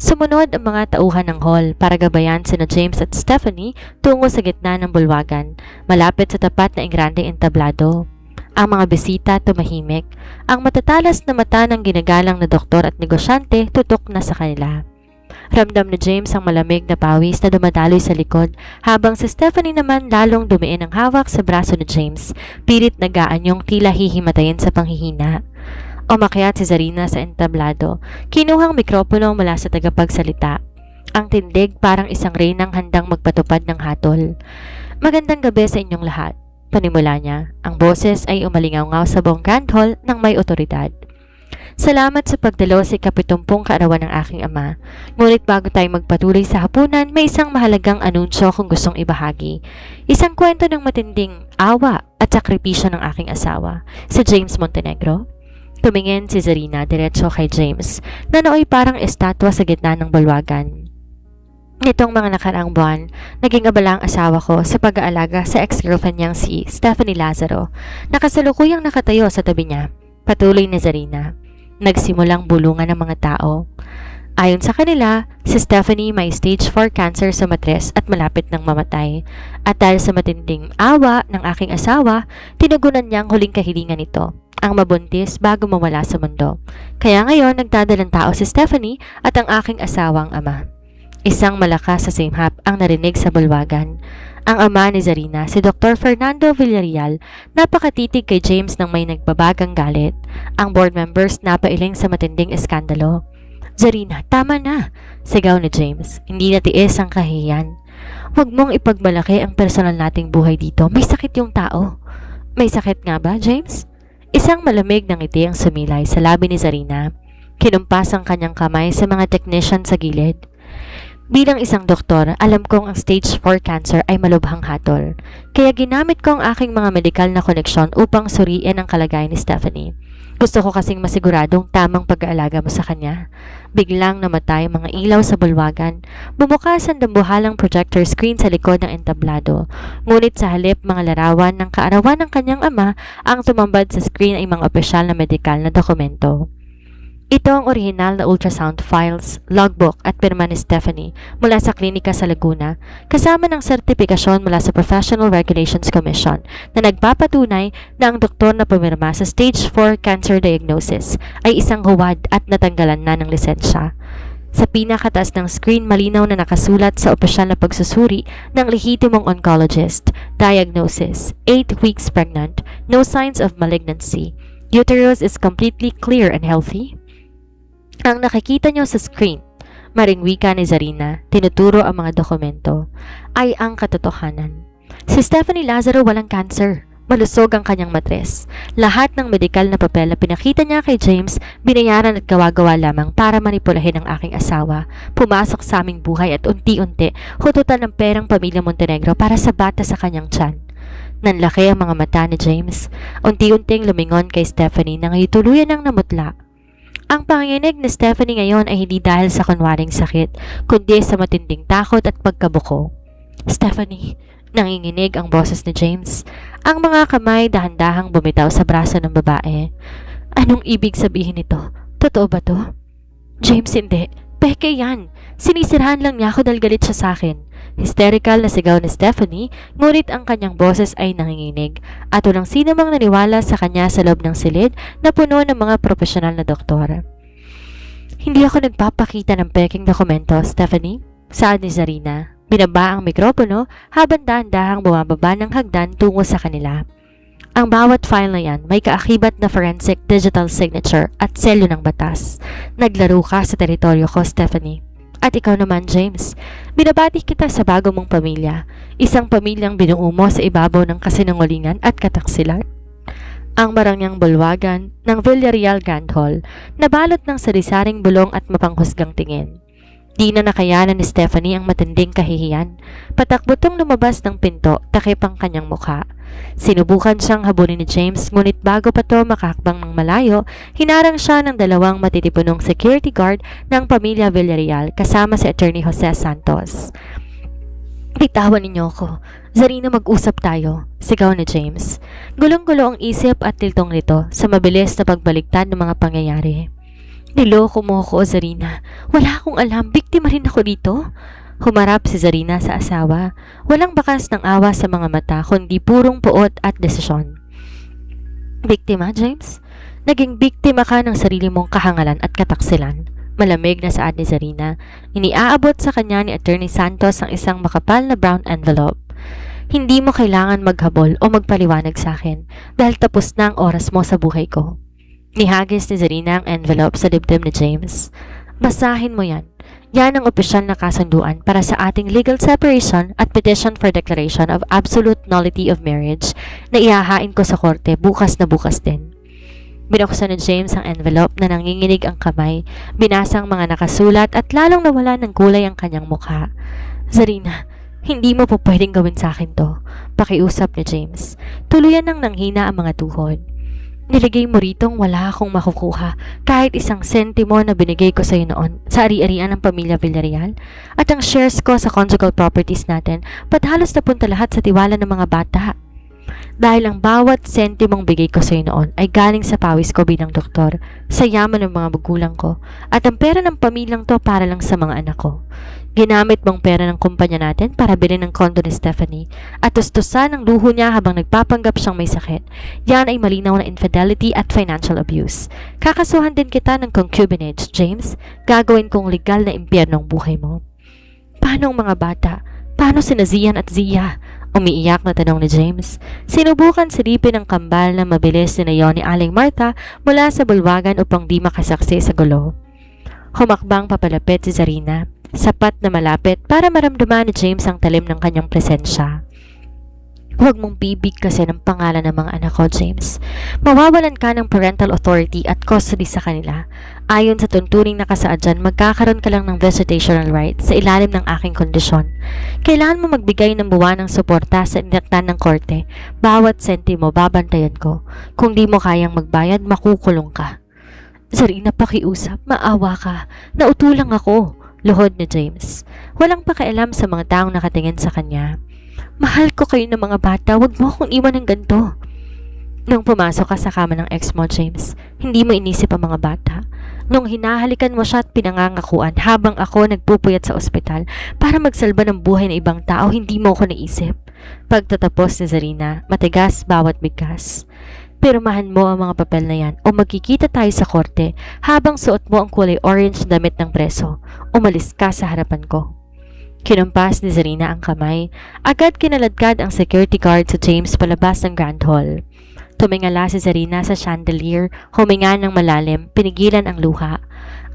A: Sumunod ang mga tauhan ng hall para gabayan sina James at Stephanie tungo sa gitna ng bulwagan, malapit sa tapat na engrandeng entablado. Ang mga bisita tumahimik. Ang matatalas na mata ng ginagalang na doktor at negosyante tutok na sa kanila. Ramdam ni James ang malamig na pawis na dumadaloy sa likod, habang si Stephanie naman lalong dumiin ang hawak sa braso ni James, pilit nag-aanyong tila hihimatayin sa panghihina. Umakyat si Zarina sa entablado, kinuhang mikropono mula sa tagapagsalita. Ang tindig parang isang reynang handang magpatupad ng hatol. Magandang gabi sa inyong lahat. Panimula niya, ang boses ay umalingaw-ngaw sa buong Grand Hall ng may otoridad. Salamat sa pagdalo sa 70 kaarawan ng aking ama. Ngunit bago tayo magpatuloy sa hapunan, may isang mahalagang anunsyo kung gustong ibahagi. Isang kwento ng matinding awa at sakripisyo ng aking asawa, si James Montenegro. Tumingin si Zarina diretso kay James, na nooy parang estatwa sa gitna ng bulwagan. Nitong mga nakaraang buwan, naging abala ang asawa ko sa pag-aalaga sa ex-girlfriend niyang si Stephanie Lazaro, na kasalukuyang nakatayo sa tabi niya. Patuloy ni Zarina. Nagsimulang bulungan ng mga tao. Ayon sa kanila, si Stephanie may stage 4 cancer sa matres at malapit ng mamatay. At dahil sa matinding awa ng aking asawa, tinugunan niyang huling kahilingan nito, ang mabuntis bago mawala sa mundo. Kaya ngayon nagdadalang tao si Stephanie at ang aking asawang ama. Isang malakas sa simhap ang narinig sa bulwagan. Ang ama ni Zarina, si Dr. Fernando Villarreal, napakatitig kay James nang may nagbabagang galit. Ang board members napailing sa matinding eskandalo. Zarina, tama na! Sigaw ni James. Hindi natiis ang kahihiyan. Huwag mong ipagmalaki ang personal nating buhay dito. May sakit yung tao. May sakit nga ba, James? Isang malamig na ngiti ang sumilay sa labi ni Zarina. Kinumpas ang kanyang kamay sa mga technician sa gilid. Bilang isang doktor, alam kong ang stage 4 cancer ay malubhang hatol. Kaya ginamit ko ang aking mga medikal na koneksyon upang suriin ang kalagayan ni Stephanie. Gusto ko kasing masiguradong tamang pag-aalaga mo sa kanya. Biglang namatay ang mga ilaw sa bulwagan. Bumukas ang dambuhalang projector screen sa likod ng entablado. Ngunit sa halip mga larawan ng kaarawan ng kanyang ama, ang tumambad sa screen ay mga opisyal na medikal na dokumento. Ito ang orihinal na ultrasound files, logbook at pirma ni Stephanie mula sa klinika sa Laguna, kasama ng sertipikasyon mula sa Professional Regulations Commission na nagpapatunay na ang doktor na pumirma sa stage 4 cancer diagnosis ay isang huwad at natanggalan na ng lisensya. Sa pinakataas ng screen, malinaw na nakasulat sa opisyal na pagsusuri ng lehitimong oncologist, diagnosis, 8 weeks pregnant, no signs of malignancy, uterus is completely clear and healthy. Ang nakikita nyo sa screen, maring wika ni Zarina, tinuturo ang mga dokumento, ay ang katotohanan. Si Stephanie Lazaro walang cancer. Malusog ang kanyang matres. Lahat ng medikal na papel na pinakita niya kay James, binayaran at gawa-gawa lamang para manipulahin ang aking asawa. Pumasok sa aming buhay at unti-unti, hututan ng perang pamilya Montenegro para sa bata sa kanyang tiyan. Nanlaki ang mga mata ni James. Unti-unting lumingon kay Stephanie na ngayon tuluyan ng namutla. Ang panginginig ni Stephanie ngayon ay hindi dahil sa kunwaring sakit, kundi sa matinding takot at pagkabuko. Stephanie, nanginginig ang boses ni James. Ang mga kamay dahan-dahang bumitaw sa braso ng babae. Anong ibig sabihin nito? Totoo ba to? James, hindi. Peke yan. Sinisirahan lang niya ako dahil galit siya sa akin. Hysterical na sigaw ni Stephanie, ngunit ang kanyang boses ay nanginginig at walang sino mang naniwala sa kanya sa loob ng silid na puno ng mga profesional na doktor. Hindi ako nagpapakita ng peking dokumento, Stephanie, saad ni Zarina. Binaba ang mikropono habang dahan-dahang bumababa ng hagdan tungo sa kanila. Ang bawat file na yan may kaakibat na forensic digital signature at selyo ng batas. Naglaro ka sa teritoryo ko, Stephanie. At ikaw naman, James. Binabati kita sa bago mong pamilya. Isang pamilyang binuo mo sa ibabaw ng kasinungalingan at kataksilan. Ang marangyang bulwagan ng Villarreal Grand Hall, nabalot ng sarisaring bulong at mapanghusgang tingin. Di na nakayanan ni Stephanie ang matinding kahihiyan. Patakbutong lumabas ng pinto, takip ang kanyang mukha. Sinubukan siyang habulin ni James, ngunit bago pa to makakbang ng malayo, hinarang siya ng dalawang matitipunong security guard ng pamilya Villarreal kasama si Attorney Jose Santos. Bitawan ninyo ako. Zarina, mag-usap tayo, sigaw ni James. Gulong-gulo ang isip at tiltong nito sa mabilis na pagbaliktad ng mga pangyayari. Niloko mo ako, Zarina. Wala akong alam, biktima rin ako dito. Humarap si Zarina sa asawa. Walang bakas ng awa sa mga mata, kundi purong puot at desisyon. Biktima, James? Naging biktima ka ng sarili mong kahangalan at kataksilan. Malamig na saad ni Zarina. Iniaabot sa kanya ni Attorney Santos ang isang makapal na brown envelope. Hindi mo kailangan maghabol o magpaliwanag sa akin dahil tapos na ang oras mo sa buhay ko. Nihagis ni Zarina ang envelope sa dibdib ni James. Basahin mo yan. Yan ang opisyal na kasunduan para sa ating legal separation at petition for declaration of absolute nullity of marriage na ihahain ko sa korte bukas na bukas din. Binuksan ni James ang envelope na nanginginig ang kamay, binasa ang mga nakasulat at lalong nawala ng kulay ang kanyang mukha. Zarina, hindi mo po pwedeng gawin sa akin to, pakiusap ni James. Tuluyan nang nanghina ang mga tuhod. Niligay mo ritong wala akong makukuha kahit isang sentimo na binigay ko sa iyo noon sa ari-arian ng pamilya Villarreal at ang shares ko sa conjugal properties natin pat halos napunta lahat sa tiwala ng mga bata. Dahil ang bawat sentimong bigay ko sa iyo noon ay galing sa pawis ko bilang doktor, sa yaman ng mga magulang ko at ang pera ng pamilyang to para lang sa mga anak ko. Ginamit mong pera ng kumpanya natin para bilhin ng kondo ni Stephanie at tustusan ang luho niya habang nagpapanggap siyang may sakit. Yan ay malinaw na infidelity at financial abuse. Kakasuhan din kita ng concubinage, James. Gagawin kong legal na impyerno ang buhay mo. Paano ang mga bata? Paano sina Zian at Zia? Umiiyak na tanong ni James. Sinubukan silipin ang kambal na mabilis ni Aling Martha mula sa bulwagan upang di makasaksi sa gulo. Humakbang papalapit si Zarina. Sapat na malapit para maramdaman ni James ang talim ng kanyang presensya. Huwag mong bibigkasin ang pangalan ng mga anak ko, James. Mawawalan ka ng parental authority at custody sa kanila. Ayon sa tuntuning nakasaad dyan, magkakaroon ka lang ng visitational rights sa ilalim ng aking kondisyon. Kailangan mo magbigay ng buwanang suporta sa inaktan ng korte. Bawat sentimo babantayan ko. Kung di mo kayang magbayad, makukulong ka. Zarina, pakiusap, maawa ka. Nautulang ako. Luhod ni James. Walang pakialam sa mga taong nakatingin sa kanya. Mahal ko kayo ng mga bata, wag mo akong iwan ng ganito. Nung pumasok ka sa kama ng ex mo, James, hindi mo inisip ang mga bata. Nung hinahalikan mo siya at pinangangakuan habang ako nagpupuyat sa ospital para magsalba ng buhay ng ibang tao, hindi mo ako naisip. Pagtatapos ni Zarina, matigas bawat bigkas. Pirmahan mo ang mga papel na yan o magkikita tayo sa korte habang suot mo ang kulay orange damit ng preso. Umalis ka sa harapan ko. Kinumpas ni Zarina ang kamay. Agad kinaladkad ang security guard sa James palabas ng Grand Hall. Tumingala si Zarina sa chandelier, huminga ng malalim, pinigilan ang luha.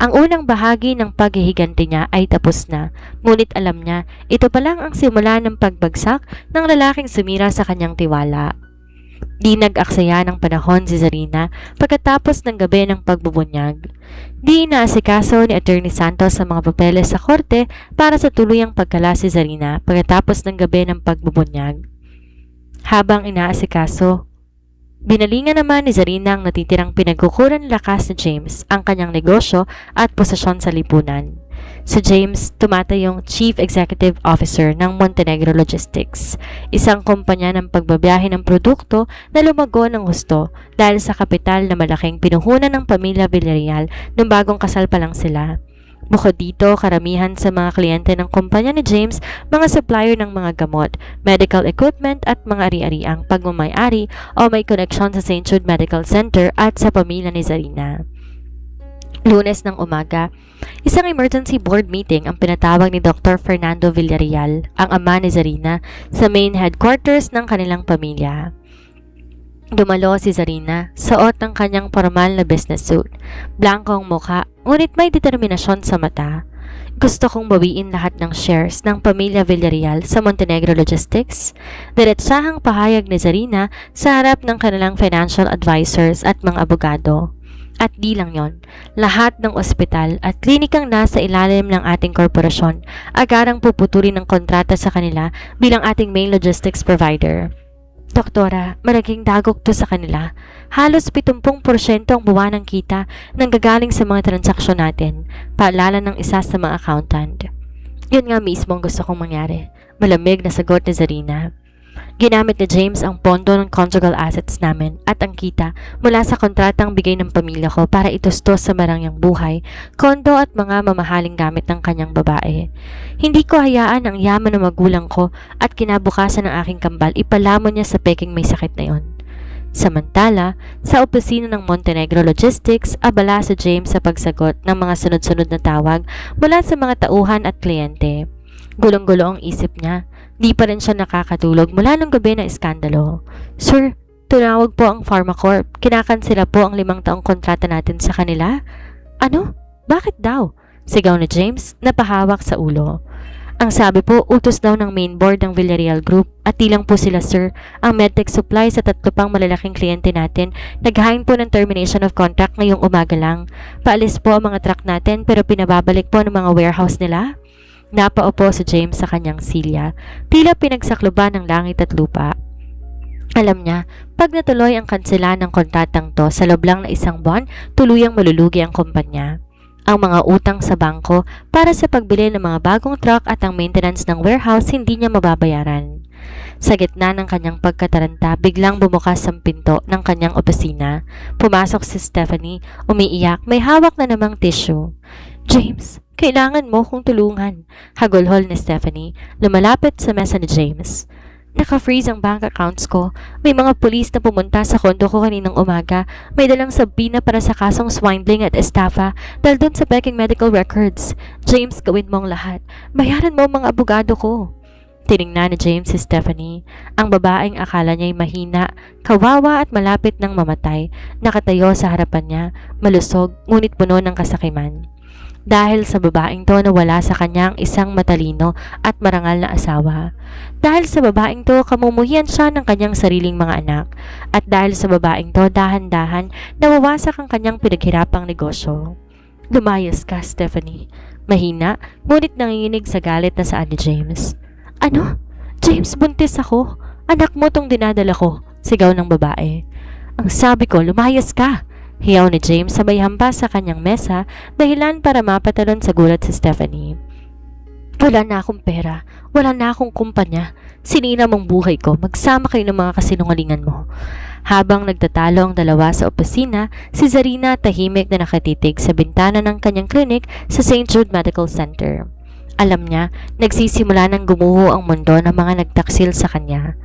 A: Ang unang bahagi ng paghihiganti niya ay tapos na, ngunit alam niya, ito pa lang ang simula ng pagbagsak ng lalaking sumira sa kanyang tiwala. Di nag-aksaya ng panahon si Zarina pagkatapos ng gabi ng pagbubunyag. Di inaasikaso ni Attorney Santos sa mga papeles sa korte para sa tuluyang pagkala si Zarina pagkatapos ng gabi ng pagbubunyag. Habang inaasikaso, binalingan naman ni Zarina ang natitirang pinagkukuran lakas ni James ang kanyang negosyo at posisyon sa lipunan. Si James tumatayong Chief Executive Officer ng Montenegro Logistics, isang kumpanya ng pagbabiyahe ng produkto na lumago ng husto dahil sa kapital na malaking pinuhunan ng pamilya Villarreal nung bagong kasal pa lang sila. Bukod dito, karamihan sa mga kliyente ng kumpanya ni James, mga supplier ng mga gamot, medical equipment at mga ari-ariang pagmamayari o may koneksyon sa St. Jude Medical Center at sa pamilya ni Zarina. Lunes ng umaga, isang emergency board meeting ang pinatawag ni Dr. Fernando Villarreal, ang ama ni Zarina, sa main headquarters ng kanilang pamilya. Dumalo si Zarina, suot ng kanyang formal na business suit. Blankong mukha, ngunit may determinasyon sa mata. Gusto kong bawiin lahat ng shares ng pamilya Villarreal sa Montenegro Logistics. Diretsahang pahayag ni Zarina sa harap ng kanilang financial advisors at mga abogado. At di lang yon, lahat ng ospital at klinikang nasa ilalim ng ating korporasyon agarang puputulin ng kontrata sa kanila bilang ating main logistics provider. Doktora, malaking dagok to sa kanila. Halos 70% ang buwanang kita nang gagaling sa mga transaksyon natin, paalala ng isa sa mga accountant. Yun nga mismo ang gusto kong mangyari, malamig na sagot ni Zarina. Ginamit ni James ang pondo ng conjugal assets namin at ang kita mula sa kontratang bigay ng pamilya ko para itustos sa marangyang buhay, kondo at mga mamahaling gamit ng kanyang babae. Hindi ko hayaan ang yaman ng magulang ko at kinabukasan ng aking kambal ipalamon niya sa peking may sakit na yon. Samantala, sa opisina ng Montenegro Logistics, abala si James sa pagsagot ng mga sunod-sunod na tawag mula sa mga tauhan at kliyente. Gulong-gulo ang isip niya. Di pa rin siya nakakatulog mula nung gabi na iskandalo. Sir, tunawag po ang Pharmacorp. Kinakansela po ang 5 taong kontrata natin sa kanila. Ano? Bakit daw? Sigaw ni James, napahawak sa ulo. Ang sabi po, utos daw ng main board ng Villarreal Group at di lang po sila sir, ang medtech supply sa 3 pang malalaking kliyente natin, naghain po ng termination of contract ngayong umaga lang. Paalis po ang mga truck natin pero pinababalik po ng mga warehouse nila. Napaupo si James sa kanyang silya, tila pinagsakluban ng langit at lupa. Alam niya, pag natuloy ang kansela ng kontratang to sa loob lang na 1 buwan, tuluyang malulugi ang kumpanya. Ang mga utang sa bangko para sa pagbili ng mga bagong truck at ang maintenance ng warehouse hindi niya mababayaran. Sa gitna ng kanyang pagkataranta, biglang bumukas ang pinto ng kanyang opisina. Pumasok si Stephanie, umiiyak, may hawak na namang tissue. James, kailangan mo kong tulungan. Hagulhol ni Stephanie, lumalapit sa mesa ni James. Naka-freeze ang bank accounts ko. May mga pulis na pumunta sa kondo ko kaninang umaga. May dalang sabina para sa kasong swindling at estafa dahil dun sa peking medical records. James, gawin mo ang lahat. Bayaran mo ang mga abogado ko. Tiningnan ni James si Stephanie. Ang babaeng akala niya'y mahina, kawawa at malapit ng mamatay. Nakatayo sa harapan niya, malusog, ngunit puno ng kasakiman. Dahil sa babaeng to nawala sa kanya ang isang matalino at marangal na asawa. Dahil sa babaeng to kamumuhian siya ng kanyang sariling mga anak. At dahil sa babaeng to dahan-dahan nawawasak ang kanyang pinaghirapang negosyo. Lumayas ka, Stephanie. Mahina, ngunit nanginginig sa galit na saan ni James. Ano? James, buntis ako. Anak mo tong dinadala ko, sigaw ng babae. Ang sabi ko, lumayas ka. Hiyaw ni James sabay hampas sa kanyang mesa, dahilan para mapatalon sa gulat si Stephanie. Wala na akong pera, wala na akong kumpanya, sinira mong buhay ko, magsama kayo ng mga kasinungalingan mo. Habang nagtatalo ang dalawa sa opisina, si Zarina tahimik na nakatitig sa bintana ng kanyang klinik sa St. Jude Medical Center. Alam niya, nagsisimula ng gumuho ang mundo ng mga nagtaksil sa kanya.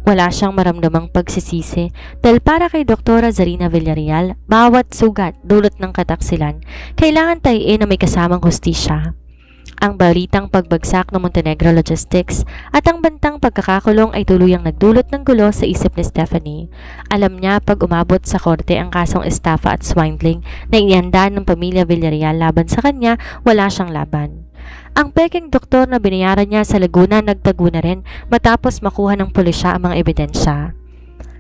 A: Wala siyang maramdamang pagsisisi dahil para kay Dr. Zarina Villarreal, bawat sugat dulot ng kataksilan, kailangan tayiin na may kasamang hustisya. Ang balitang pagbagsak ng Montenegro Logistics at ang bantang pagkakakulong ay tuluyang nagdulot ng gulo sa isip ni Stephanie. Alam niya pag umabot sa korte ang kasong estafa at swindling na inihanda ng pamilya Villarreal laban sa kanya, wala siyang laban. Ang peking doktor na binayaran niya sa Laguna nagtago na rin matapos makuha ng pulisya ang mga ebidensya.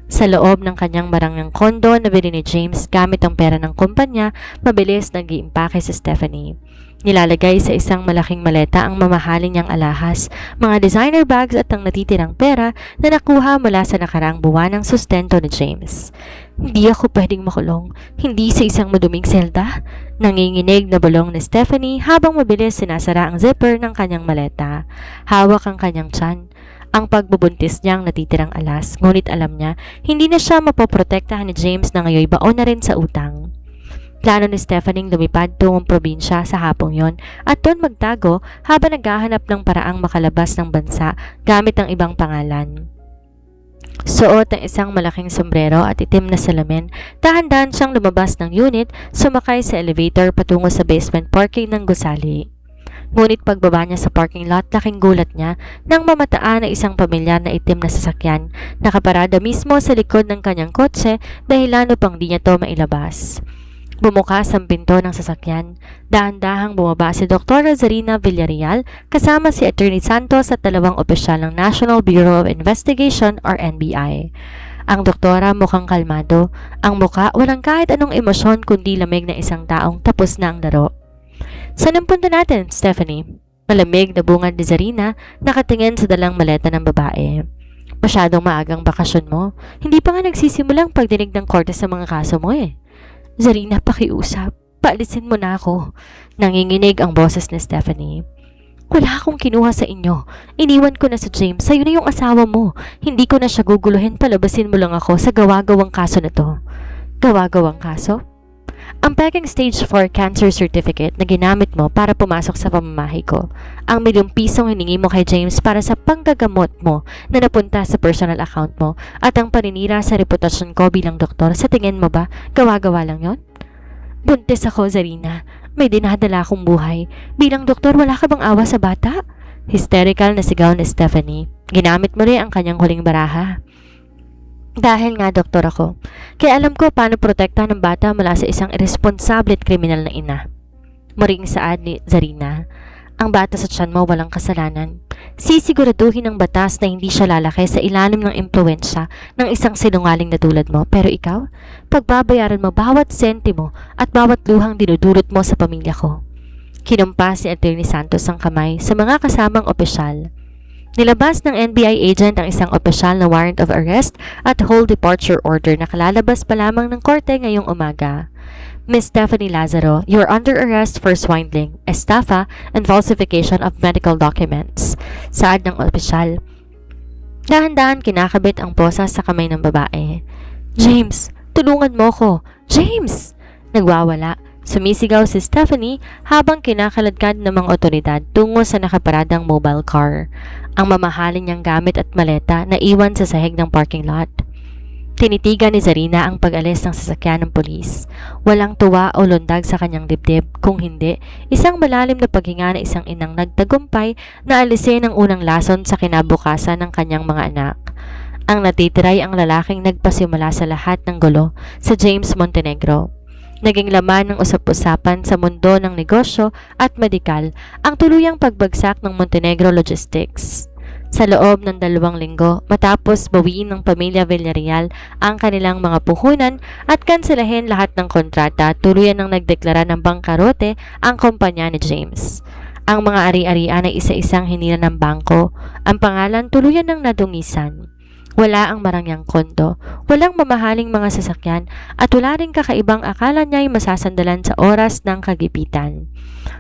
A: Sa loob ng kanyang marangyang kondo na bili ni James gamit ang pera ng kumpanya, mabilis nag-iimpake si Stephanie. Nilalagay sa isang malaking maleta ang mamahalin niyang alahas, mga designer bags at ang natitirang pera na nakuha mula sa nakaraang buwan ng sustento ni James. Hindi ako pwedeng makulong, hindi sa isang maduming selda. Nanginginig na bulong ni Stephanie habang mabilis sinasara ang zipper ng kanyang maleta. Hawak ang kanyang tiyan. Ang pagbubuntis niyang natitirang alas, ngunit alam niya, hindi na siya mapoprotektahan ni James na ngayon baon na rin sa utang. Plano ni Stephanie lumipad tungong probinsya sa hapong yon at doon magtago habang naghahanap ng paraang makalabas ng bansa gamit ang ibang pangalan. Suot ang isang malaking sombrero at itim na salamin, dahan-dahan siyang lumabas ng unit, sumakay sa elevator patungo sa basement parking ng gusali. Ngunit pagbaba niya sa parking lot, laking gulat niya nang mamataan na isang pamilyar na itim na sasakyan, nakaparada mismo sa likod ng kanyang kotse dahilan upang di niya to mailabas. Bumukas ang pinto ng sasakyan. Dahan-dahang bumaba si Dr. Zarina Villarreal kasama si Attorney Santos at dalawang opisyal ng National Bureau of Investigation or NBI. Ang doktora mukhang kalmado. Ang muka walang kahit anong emosyon kundi lamig na isang taong tapos na ang laro. Saan ang punta natin, Stephanie? Malamig na bungad ni Zarina, nakatingin sa dalang maleta ng babae. Masyadong maagang bakasyon mo. Hindi pa nga nagsisimulang pagdinig ng korte sa mga kaso mo eh. Zarina, pakiusap. Paalisin mo na ako. Nanginginig ang boses ni Stephanie. Wala akong kinuha sa inyo. Iniwan ko na sa James. Sa'yo na yung asawa mo. Hindi ko na siya guguluhin. Palabasin mo lang ako sa gawa-gawang kaso na to. Gawa-gawang kaso? Ang peking stage 4 cancer certificate na ginamit mo para pumasok sa pamamahay ko. Ang ₱1,000,000 hiningi mo kay James para sa panggagamot mo na napunta sa personal account mo at ang paninira sa reputasyon ko bilang doktor, sa tingin mo ba gawa-gawa lang yon? Buntis ako, Zarina. May dinadala akong buhay. Bilang doktor, wala ka bang awa sa bata? Hysterical na sigaw ni Stephanie. Ginamit mo rin ang kanyang huling baraha. Dahil nga doktor ako, kaya alam ko paano protektahan ng bata mula sa isang irresponsable at kriminal na ina. Muring saad ni Zarina, ang bata sa tiyan mo walang kasalanan. Sisiguraduhin ng batas na hindi siya lalaki sa ilalim ng impluwensya ng isang sinungaling na tulad mo. Pero ikaw, pagbabayaran mo bawat sentimo at bawat luhang dinudulot mo sa pamilya ko. Kinumpas ni Attorney Santos ang kamay sa mga kasamang opisyal. Nilabas ng NBI agent ang isang opisyal na warrant of arrest at whole departure order na kalalabas pa lamang ng korte ngayong umaga. Miss Stephanie Lazaro, you are under arrest for swindling, estafa, and falsification of medical documents. Saad ng opisyal. Dahan-dahan kinakabit ang posa sa kamay ng babae. James, tulungan mo ko! James! Nagwawala. Sumisigaw si Stephanie habang kinakaladkad ng mga otoridad tungo sa nakaparadang mobile car. Ang mamahalin niyang gamit at maleta na iwan sa sahig ng parking lot. Tinitigan ni Zarina ang pag-alis ng sasakyan ng pulis. Walang tuwa o lundag sa kanyang dibdib, kung hindi, isang malalim na paghinga na isang inang nagtagumpay na alisin ang unang lason sa kinabukasan ng kanyang mga anak. Ang natitiray ang lalaking nagpasimula sa lahat ng gulo, sa James Montenegro. Naging laman ng usap-usapan sa mundo ng negosyo at medikal ang tuluyang pagbagsak ng Montenegro Logistics. Sa loob ng 2 linggo, matapos bawiin ng pamilya Villarreal ang kanilang mga puhunan at kanselahin lahat ng kontrata, tuluyan ng nagdeklara ng bangkarote ang kumpanya ni James. Ang mga ari-arian ay isa-isang hinila ng bangko, ang pangalan tuluyan ng nadungisan. Wala ang marangyang kondo, walang mamahaling mga sasakyan, at wala ring kakaibang akala niya'y masasandalan sa oras ng kagipitan.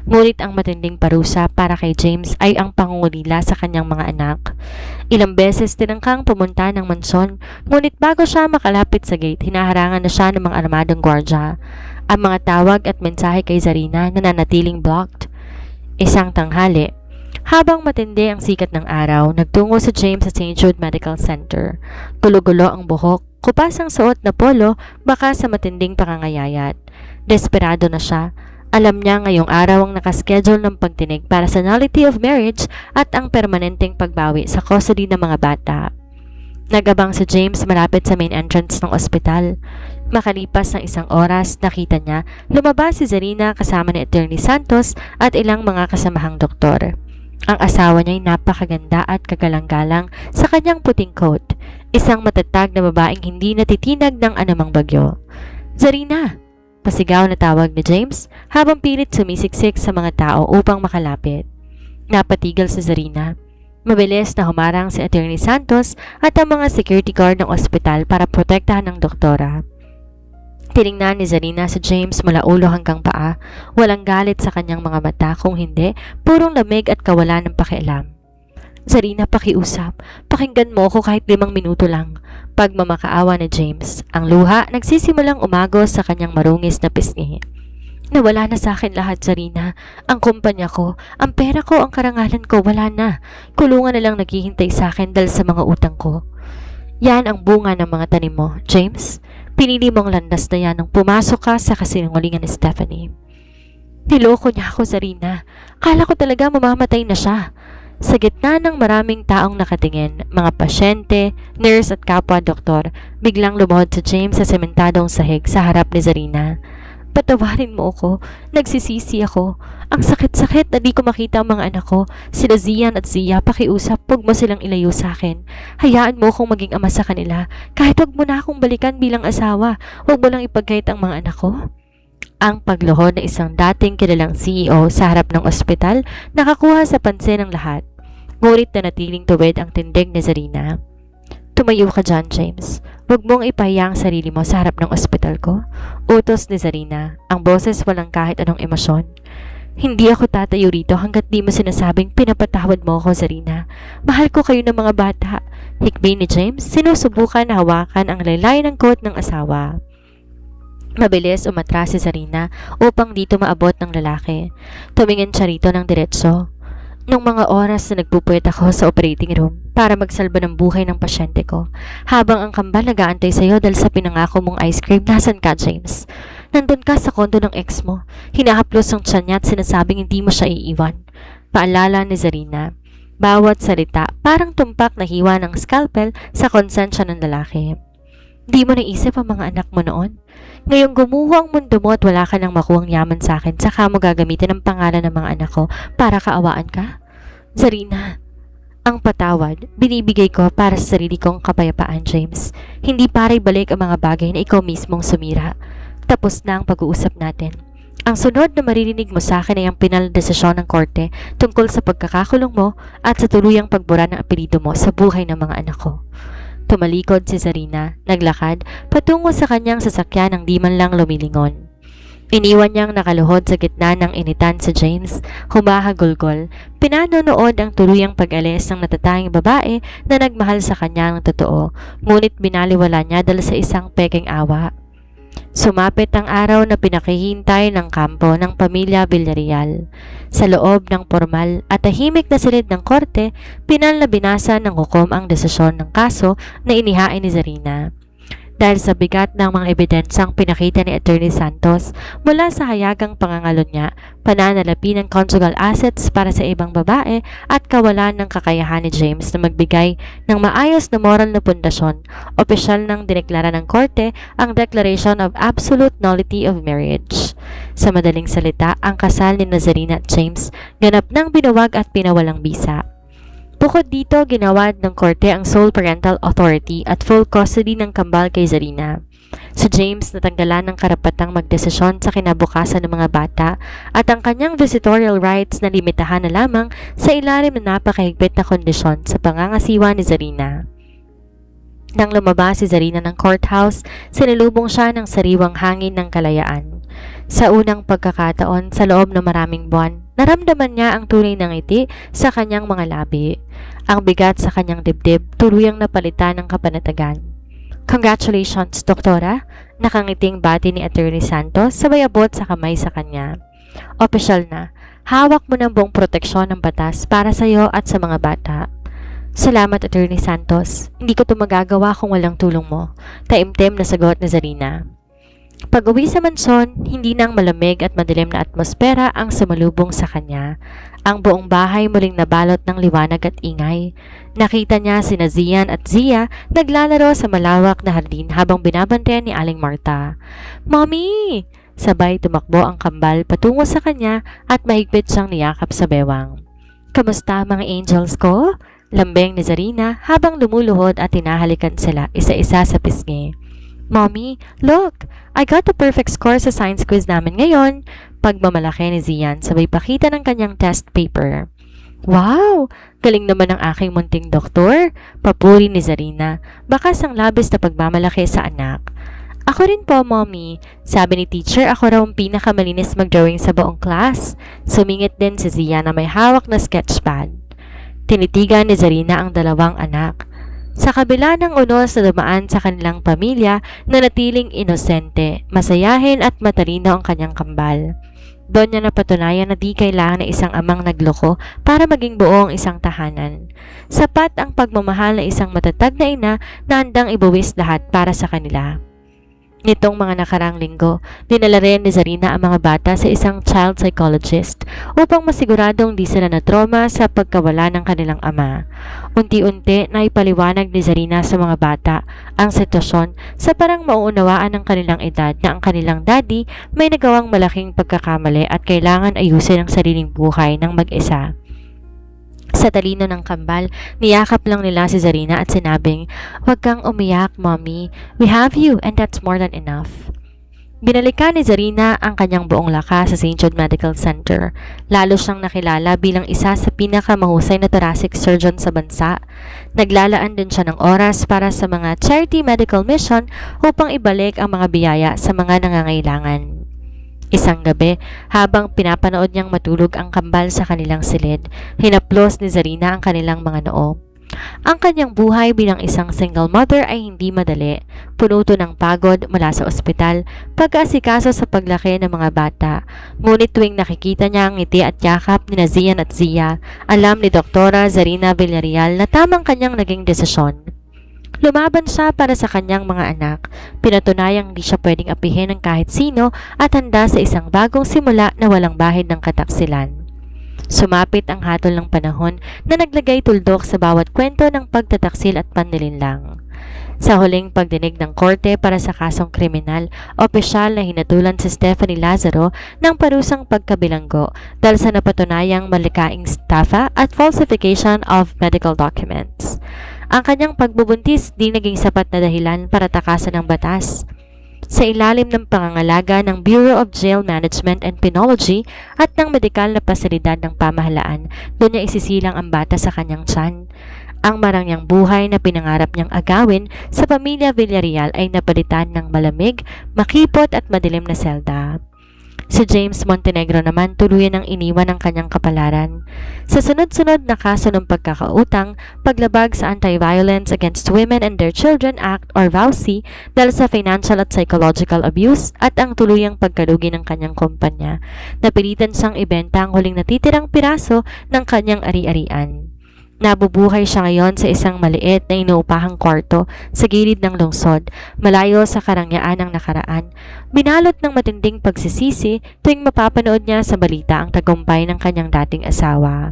A: Ngunit ang matinding parusa para kay James ay ang pangungulila sa kanyang mga anak. Ilang beses tinangkang pumunta ng mansyon, ngunit bago siya makalapit sa gate, hinaharangan na siya ng mga armadong gwardya. Ang mga tawag at mensahe kay Zarina nananatiling blocked. Isang tanghali, habang matindi ang sikat ng araw, nagtungo si James sa St. Jude Medical Center. Gulo-gulo ang buhok, kupas ang suot na polo, baka sa matinding pangangayayat. Desperado na siya. Alam niya ngayong araw ang nakaschedule ng pagtinig para sa nullity of marriage at ang permanenteng pagbawi sa custody ng mga bata. Nagabang si James malapit sa main entrance ng ospital. Makalipas ng 1 oras, nakita niya lumabas si Zarina kasama ni Attorney Santos at ilang mga kasamahang doktor. Ang asawa niya ay napakaganda at kagalang-galang sa kanyang puting coat, isang matatag na babaeng hindi natitinag ng anumang bagyo. Zarina! Pasigaw na tawag ni James habang pilit sumisiksik sa mga tao upang makalapit. Napatigil si Zarina. Mabilis na humarang si Attorney Santos at ang mga security guard ng ospital para protektahan ng doktora. Tiningnan ni Zarina si James mula ulo hanggang paa. Walang galit sa kanyang mga mata, kung hindi, purong lamig at kawalan ng pakialam. Zarina, pakiusap. Pakinggan mo ako kahit 5 minuto lang. Pagmamakaawa ni James, ang luha nagsisimulang umagos sa kanyang marungis na pisngi. Nawala na sa akin lahat, Zarina. Ang kumpanya ko, ang pera ko, ang karangalan ko, wala na. Kulungan na lang naghihintay sa akin dahil sa mga utang ko. Yan ang bunga ng mga tanim mo, James. Pinili mong landas na yan nung pumasok ka sa kasinungalingan ni Stephanie. Niloko niya ako, Zarina. Kala ko talaga mamamatay na siya. Sa gitna ng maraming taong nakatingin, mga pasyente, nurse at kapwa-doktor, biglang lumuhod si James sa sementadong sahig sa harap ni Zarina. Patawarin mo ako. Nagsisisi ako. Ang sakit-sakit na di ko makita ang mga anak ko. Sila Zian at Zia, pakiusap, huwag mo silang ilayo sa akin. Hayaan mo akong maging ama sa kanila. Kahit huwag mo na akong balikan bilang asawa, huwag mo lang ipagkait ang mga anak ko. Ang pagluhod na isang dating kilalang CEO sa harap ng ospital nakakuha sa pansin ng lahat. Ngunit nanatiling tuwid ang tindig ni Zarina. Tumayo ka dyan, James. Huwag mong ipahiya ang sarili mo sa harap ng ospital ko. Utos ni Zarina, ang boses walang kahit anong emosyon. Hindi ako tatayo rito hanggat di mo sinasabing pinapatawad mo ako, Zarina. Mahal ko kayo ng mga bata. Hikbi ni James, sinusubukan na hawakan ang laylay ng coat ng asawa. Mabilis umatras si Zarina upang dito maabot ng lalaki. Tumingin siya rito ng diretso. Nung mga oras na nagpupuyat ako sa operating room para magsalba ng buhay ng pasyente ko, habang ang kambal nag-aantay sa'yo dahil sa pinangako mong ice cream, nasan ka, James? Nandun ka sa kondo ng ex mo. Hinahaplos ang tiyan niya at sinasabing hindi mo siya iiwan. Paalala ni Zarina. Bawat salita parang tumpak na hiwa ng scalpel sa konsensya ng lalaki. Di mo naisip ang mga anak mo noon? Ngayong gumuho ang mundo mo at wala ka nang makuhang yaman sa akin, saka mo gagamitin ang pangalan ng mga anak ko para kaawaan ka? Zarina, ang patawad, binibigay ko para sa sarili kong kapayapaan, James. Hindi para ibalik ang mga bagay na ikaw mismong sumira. Tapos na ang pag-uusap natin. Ang sunod na maririnig mo sa akin ay ang pinal na desisyon ng korte tungkol sa pagkakakulong mo at sa tuluyang pagbura ng apelido mo sa buhay ng mga anak ko. Tumalikod si Zarina, naglakad, patungo sa kanyang sasakyan ng di man lang lumilingon. Iniwan niyang nakaluhod sa gitna ng initan si James, humahagulgol, pinanonood ang tuluyang pag-alis ng natatanging babae na nagmahal sa kanya ng totoo, ngunit binaliwala niya dahil sa isang peking awa. Sumapit ang araw na pinakihintay ng kampo ng pamilya Villarreal. Sa loob ng formal at tahimik na silid ng korte, pinal na binasa ng hukom ang desisyon ng kaso na inihain ni Zarina. Dahil sa bigat ng mga ebidensyang pinakita ni Attorney Santos mula sa hayagang pangangalo niya, pananalapi ng conjugal assets para sa ibang babae at kawalan ng kakayahan ni James na magbigay ng maayos na moral na pundasyon, opisyal nang dineklara ng korte ang Declaration of Absolute Nullity of Marriage. Sa madaling salita, ang kasal ni Zarina at James ganap ng binuwag at pinawalang bisa. Bukod dito, ginawad ng korte ang sole parental authority at full custody ng kambal kay Zarina. Si James natanggalan ng karapatang magdesisyon sa kinabukasan ng mga bata at ang kanyang visitorial rights na limitahan na lamang sa ilalim na napakahigpit na kondisyon sa pangangasiwa ni Zarina. Nang lumabas si Zarina ng courthouse, sinalubong siya ng sariwang hangin ng kalayaan. Sa unang pagkakataon sa loob ng maraming buwan, naramdaman niya ang tunay na ngiti sa kanyang mga labi. Ang bigat sa kanyang dibdib, tuluyang napalitan ng kapanatagan. Congratulations, Doktora! Nakangiting bati ni Attorney Santos sabay abot sa kamay sa kanya. Opisyal na, hawak mo ng buong proteksyon ng batas para sa iyo at sa mga bata. Salamat, Attorney Santos. Hindi ko ito magagawa kung walang tulong mo. Taimtim na sagot ni Zarina. Pag-uwi sa mansyon, hindi nang malamig at madilim na atmosfera ang sumalubong sa kanya. Ang buong bahay muling nabalot ng liwanag at ingay. Nakita niya sina Zian at Zia naglalaro sa malawak na hardin habang binabantayan ni Aling Marta. Mommy! Sabay tumakbo ang kambal patungo sa kanya at mahigpit siyang niyakap sa bewang. Kamusta mga angels ko? Lambing ni Zarina habang lumuluhod at tinahalikan sila isa-isa sa pisngi. Mommy, look! I got the perfect score sa science quiz namin ngayon. Pagmamalaki ni Zian sabay pakita ng kanyang test paper. Wow! Galing naman ng aking munting doktor. Papuri ni Zarina. Bakas ang labis na pagmamalaki sa anak. Ako rin po, Mommy. Sabi ni teacher, ako raw ang pinakamalinis mag-drawing sa buong class. Sumingit din si Zian na may hawak na sketchpad. Tinitigan ni Zarina ang dalawang anak. Sa kabila ng unos na dumaan sa kanilang pamilya, nanatiling inosente, masayahin at matalino ang kanyang kambal. Doon niya napatunayan na di kailangan ng isang amang nagloko para maging buo ang isang tahanan. Sapat ang pagmamahal ng isang matatag na ina na handang ibuwis lahat para sa kanila. Nitong mga nakaraang linggo, dinala rin ni Zarina ang mga bata sa isang child psychologist upang masiguradong di sila na-trauma sa pagkawala ng kanilang ama. Unti-unti na ipaliwanag ni Zarina sa mga bata ang sitwasyon sa parang mauunawaan ng kanilang edad na ang kanilang daddy may nagawang malaking pagkakamali at kailangan ayusin ang sariling buhay ng mag-isa. Sa talino ng kambal, niyakap lang nila si Zarina at sinabing, "Huwag kang umiyak, Mommy. We have you and that's more than enough." Binalikan ni Zarina ang kanyang buong lakas sa St. Jude Medical Center. Lalo siyang nakilala bilang isa sa pinakamahusay na thoracic surgeon sa bansa. Naglalaan din siya ng oras para sa mga charity medical mission upang ibalik ang mga biyaya sa mga nangangailangan. Isang gabi, habang pinapanood niyang matulog ang kambal sa kanilang silid, hinaplos ni Zarina ang kanilang mga noo. Ang kanyang buhay bilang isang single mother ay hindi madali, puno ng pagod mula sa ospital, pag-aasikaso sa paglaki ng mga bata. Ngunit tuwing nakikita niya ang ngiti at yakap ni Zian at Zia, alam ni Doktora Zarina Villarreal na tamang kanyang naging desisyon. Lumaban siya para sa kanyang mga anak. Pinatunayang hindi siya pwedeng apihin ng kahit sino at handa sa isang bagong simula na walang bahid ng kataksilan. Sumapit ang hatol ng panahon na naglagay tuldok sa bawat kwento ng pagtataksil at panlilinlang. Sa huling pagdinig ng korte para sa kasong kriminal, opisyal na hinatulan si Stephanie Lazaro ng parusang pagkabilanggo dahil sa napatunayang malikaing estafa at falsification of medical documents. Ang kanyang pagbubuntis di naging sapat na dahilan para takasan ng batas. Sa ilalim ng pangangalaga ng Bureau of Jail Management and Penology at ng medikal na pasilidad ng pamahalaan, doon niya isisilang ang bata sa kanyang tiyan. Ang marangyang buhay na pinangarap niyang agawin sa pamilya Villarreal ay napalitan ng malamig, makipot at madilim na selda. Si James Montenegro naman tuluyan ang iniwan ng kanyang kapalaran. Sa sunod-sunod na kaso ng pagkakautang, paglabag sa Anti-Violence Against Women and Their Children Act or VAUSI dahil sa financial at psychological abuse at ang tuluyang pagkalugi ng kanyang kumpanya, napilitan siyang ibenta ang huling natitirang piraso ng kanyang ari-arian. Nabubuhay siya ngayon sa isang maliit na inuupahang kwarto sa gilid ng lungsod, malayo sa karangyaan ng nakaraan. Binalot ng matinding pagsisisi tuwing mapapanood niya sa balita ang tagumpay ng kanyang dating asawa.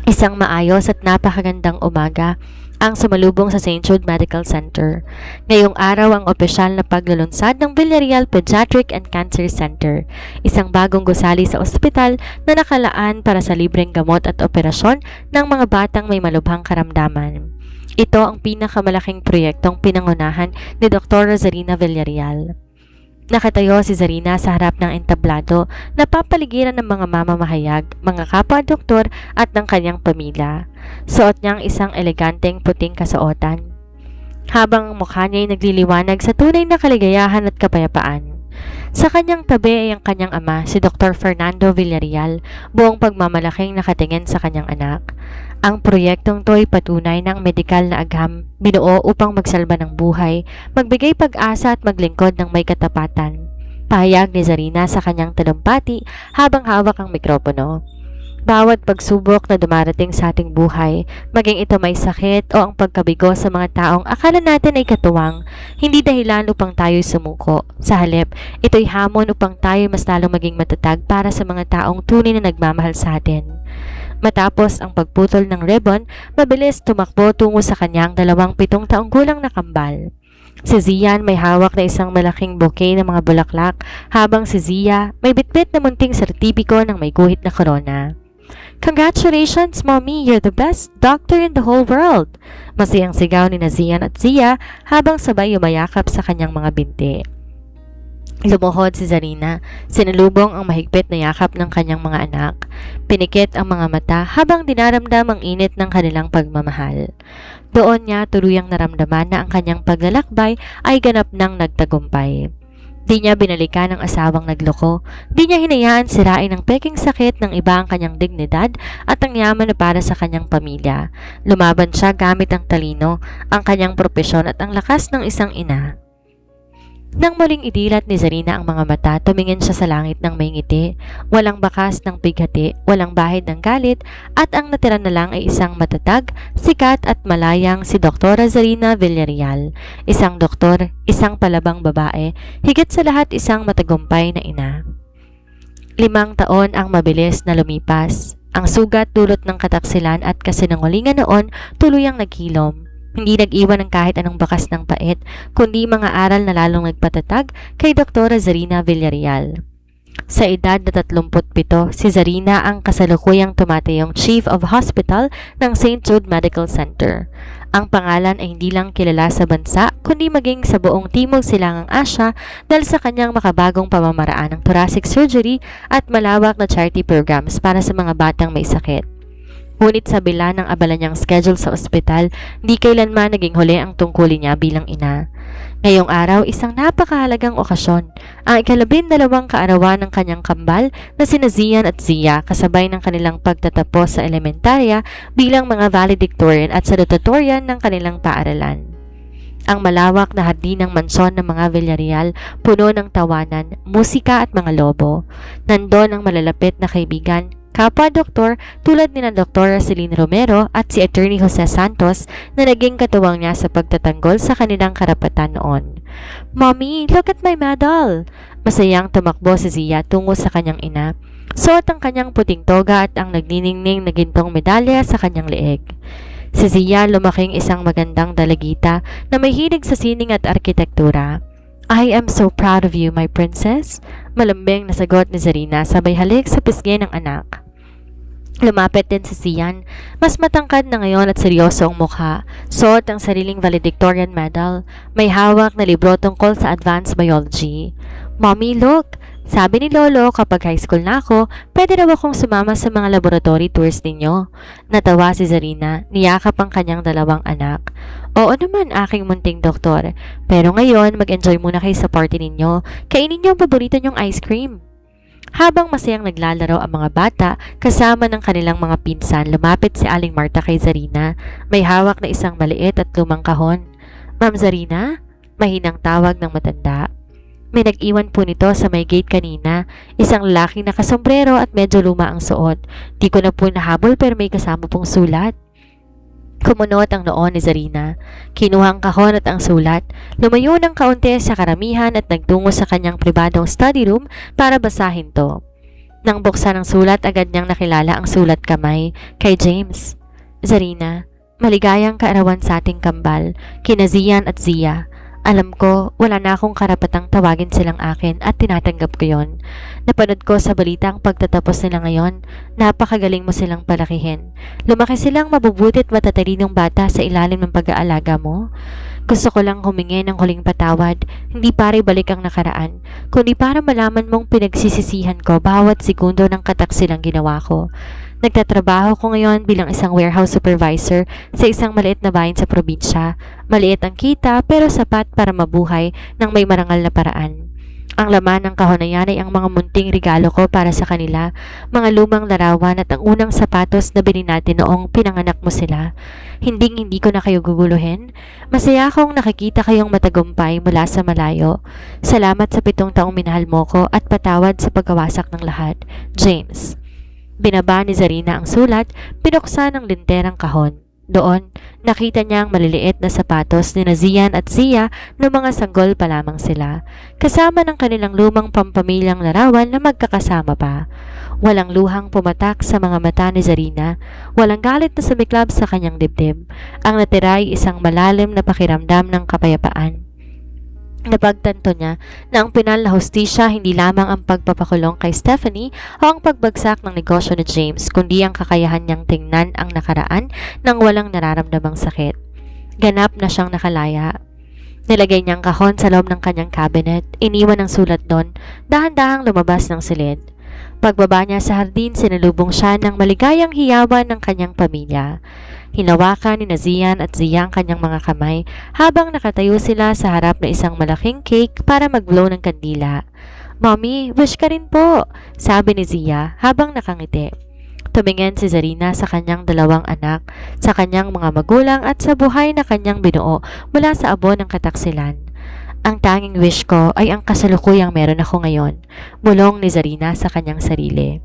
A: Isang maayos at napakagandang umaga ang sumalubong sa St. Jude Medical Center. Ngayong araw ang opisyal na paglulunsad ng Villarreal Pediatric and Cancer Center, isang bagong gusali sa ospital na nakalaan para sa libreng gamot at operasyon ng mga batang may malubhang karamdaman. Ito ang pinakamalaking proyektong pinangunahan ni Dr. Zarina Villarreal. Nakatayo si Zarina sa harap ng entablado na papaligiran ng mga mamamahayag, mga kapwa-doktor at ng kanyang pamilya. Suot niya ang isang eleganteng puting kasuotan, habang ang mukha niya ay nagliliwanag sa tunay na kaligayahan at kapayapaan. Sa kanyang tabi ay ang kanyang ama, si Dr. Fernando Villarreal, buong pagmamalaking nakatingin sa kanyang anak. Ang proyektong to ay patunay ng medikal na agham, binuo upang magsalba ng buhay, magbigay pag-asa at maglingkod ng may katapatan. Pahayag ni Zarina sa kanyang talumpati habang hawak ang mikropono. Bawat pagsubok na dumarating sa ating buhay, maging ito may sakit o ang pagkabigo sa mga taong akala natin ay katuwang, hindi dahilan upang tayo'y sumuko. Sa halip, ito'y hamon upang tayo mas lalong maging matatag para sa mga taong tunay na nagmamahal sa atin. Matapos ang pagputol ng ribbon, mabilis tumakbo tungo sa kanyang 27 taong gulang na kambal. Si Zian may hawak na isang malaking bouquet ng mga bulaklak, habang si Zia may bitbit na munting sertipiko ng may guhit na korona. "Congratulations, Mommy! You're the best doctor in the whole world!" Masayang sigaw ni Zian at Zia habang sabay yumayakap sa kanyang mga binti. Lumuhod si Zarina, sinalubong ang mahigpit na yakap ng kanyang mga anak. Pinikit ang mga mata habang dinaramdam ang init ng kanilang pagmamahal. Doon niya tuluyang naramdaman na ang kanyang paglalakbay ay ganap ng nagtagumpay. Di niya binalikan ang asawang nagloko, di niya hinayaan sirain ng peking sakit ng iba ang kanyang dignidad at ang yaman na para sa kanyang pamilya. Lumaban siya gamit ang talino, ang kanyang propesyon at ang lakas ng isang ina. Nang muling idilat ni Zarina ang mga mata, tumingin siya sa langit ng may ngiti. Walang bakas ng bighati, walang bahid ng galit, at ang natira na lang ay isang matatag, sikat at malayang si Doktora Zarina Villarreal. Isang doktor, isang palabang babae, higit sa lahat isang matagumpay na ina. 5 taon ang mabilis na lumipas. Ang sugat dulot ng kataksilan at kasinungalingan noon tuluyang naghilom. Hindi nag-iwan ng kahit anong bakas ng pait, kundi mga aral na lalong nagpatatag kay Doktora Zarina Villarreal. Sa edad na 37, si Zarina ang kasalukuyang tumatayong Chief of Hospital ng St. Jude Medical Center. Ang pangalan ay hindi lang kilala sa bansa, kundi maging sa buong Timog Silangang Asya dahil sa kanyang makabagong pamamaraan ng thoracic surgery at malawak na charity programs para sa mga batang may sakit. Ngunit sa bila ng abala niyang schedule sa ospital, di kailanman naging huli ang tungkulin niya bilang ina. Ngayong araw, isang napakahalagang okasyon, ang 12 kaarawan ng kanyang kambal na sina Zian at Zia kasabay ng kanilang pagtatapos sa elementarya bilang mga valedictorian at salutatorian ng kanilang paaralan. Ang malawak na hardin ng mansyon ng mga Villarreal, puno ng tawanan, musika at mga lobo. Nandon ang malalapit na kaibigan, kapwa-doktor tulad ni na Dr. Celine Romero at si Attorney Jose Santos na naging katuwang niya sa pagtatanggol sa kanilang karapatan noon. "Mommy, look at my medal!" Masayang tumakbo si Zia tungo sa kanyang ina. Suot ang kanyang puting toga at ang nagniningning na gintong medalya sa kanyang leeg. Si Zia lumaking isang magandang dalagita na may hilig sa sining at arkitektura. "I am so proud of you, my princess," malambing na sagot ni Zarina sabay halik sa pisngi ng anak. Lumapit din si Zian, mas matangkad na ngayon at seryoso ang mukha. Suot ang sariling valedictorian medal, may hawak na libro tungkol sa advanced biology. "Mommy, look! Sabi ni Lolo kapag high school na ako, pwede raw akong sumama sa mga laboratory tours ninyo." Natawa si Zarina, niyakap ang kanyang dalawang anak. "Oo naman, aking munting doktor. Pero ngayon, mag-enjoy muna kayo sa party ninyo. Kainin niyo ang paborito niyong ice cream." Habang masayang naglalaro ang mga bata kasama ng kanilang mga pinsan, lumapit si Aling Marta kay Zarina. May hawak na isang maliit at lumang kahon. "Ma'am Zarina?" Mahinang tawag ng matanda. May nag-iwan po nito sa may gate kanina, isang lalaking nakasombrero at medyo luma ang suot. Di ko na po nahabol pero may kasama pong sulat. Kumunot ang noon ni Zarina. Kinuha ang kahon at ang sulat. Lumayo ng kaunti sa karamihan at nagtungo sa kanyang pribadong study room para basahin to. Nang buksan ang sulat, agad niyang nakilala ang sulat kamay kay James. "Zarina, maligayang kaarawan sa ating kambal, kina Zian at Zia. Alam ko, wala na akong karapatang tawagin silang akin at tinatanggap ko yon. Napanood ko sa balita ang pagtatapos nila ngayon. Napakagaling mo silang palakihin. Lumaki silang mabubuti at matatalinong bata sa ilalim ng pag-aalaga mo. Gusto ko lang humingi ng huling patawad, hindi para ibalik ang nakaraan, kundi para malaman mong pinagsisisihan ko bawat segundo ng kataksilang ginawa ko. Nagtatrabaho ko ngayon bilang isang warehouse supervisor sa isang maliit na bayan sa probinsya. Maliit ang kita pero sapat para mabuhay ng may marangal na paraan. Ang laman ng kahon na yan ay ang mga munting regalo ko para sa kanila, mga lumang larawan at ang unang sapatos na bilhin natin noong pinanganak mo sila. Hindi ko na kayo guguluhin. Masaya akong nakikita kayong matagumpay mula sa malayo. Salamat sa 7 taong minahal mo ko at patawad sa pagkawasak ng lahat. James." Binaba ni Zarina ang sulat, pinuksan ang linterang kahon. Doon, nakita niya ang maliliit na sapatos ni Zian at Zia na mga sanggol pa lamang sila, kasama ng kanilang lumang pampamilyang larawan na magkakasama pa. Walang luhang pumatak sa mga mata ni Zarina, walang galit na sumiklab sa kanyang dibdib. Ang natira ay isang malalim na pakiramdam ng kapayapaan. Napagtanto niya na ang pinal na hustisya hindi lamang ang pagpapakulong kay Stephanie o ang pagbagsak ng negosyo ni James, kundi ang kakayahan niyang tingnan ang nakaraan ng walang nararamdamang sakit. Ganap na siyang nakalaya. Nilagay niyang kahon sa loob ng kanyang cabinet, iniwan ang sulat doon, dahan-dahang lumabas ng silid. Pagbaba niya sa hardin, sinalubong siya ng maligayang hiyawan ng kanyang pamilya. Hinawakan ni Zian at Zia ang kanyang mga kamay habang nakatayo sila sa harap ng isang malaking cake para mag-blow ng kandila. "Mommy, wish ka rin po," sabi ni Zia habang nakangiti. Tumingin si Zarina sa kanyang dalawang anak, sa kanyang mga magulang at sa buhay na kanyang binuo mula sa abo ng kataksilan. "Ang tanging wish ko ay ang kasalukuyang meron ako ngayon," bulong ni Zarina sa kanyang sarili.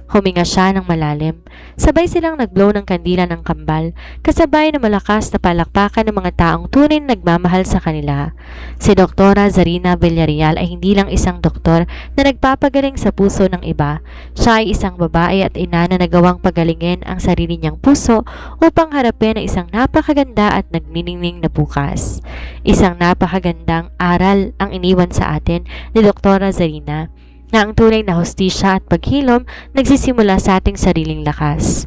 A: Huminga siya ng malalim. Sabay silang nag-blow ng kandila ng kambal, kasabay na malakas na palakpakan ng mga taong tunay na nagmamahal sa kanila. Si Doktora Zarina Villarreal ay hindi lang isang doktor na nagpapagaling sa puso ng iba. Siya ay isang babae at ina na nagawang pagalingin ang sarili niyang puso upang harapin ang isang napakaganda at nagniningning na bukas. Isang napakagandang aral ang iniwan sa atin ni Doktora Zarina, na ang tunay na hustisya at paghilom nagsisimula sa ating sariling lakas.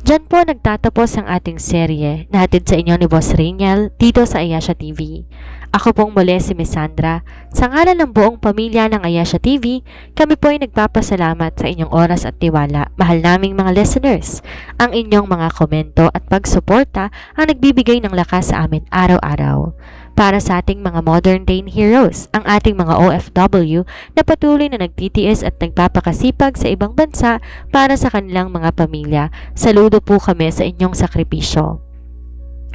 A: Diyan po nagtatapos ang ating serye na hatid sa inyo ni Boss Rainiel dito sa Ayasha TV. Ako pong muli si Miss Sandra. Sa ngalan ng buong pamilya ng Ayasha TV, kami po ay nagpapasalamat sa inyong oras at tiwala. Mahal naming mga listeners, ang inyong mga komento at pagsuporta ang nagbibigay ng lakas sa amin araw-araw. Para sa ating mga modern day heroes, ang ating mga OFW na patuloy na nagtitiis at nagpapakasipag sa ibang bansa para sa kanilang mga pamilya, saludo po kami sa inyong sakripisyo.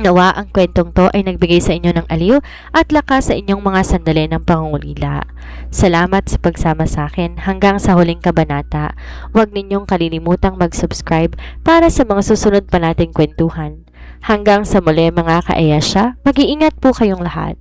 A: Nawa ang kwentong to ay nagbigay sa inyo ng aliw at lakas sa inyong mga sandali ng pangungulila. Salamat sa pagsama sa akin hanggang sa huling kabanata. Huwag ninyong kalilimutang mag-subscribe para sa mga susunod pa nating kwentuhan. Hanggang sa muli mga ka-Ayasha, mag-iingat po kayong lahat.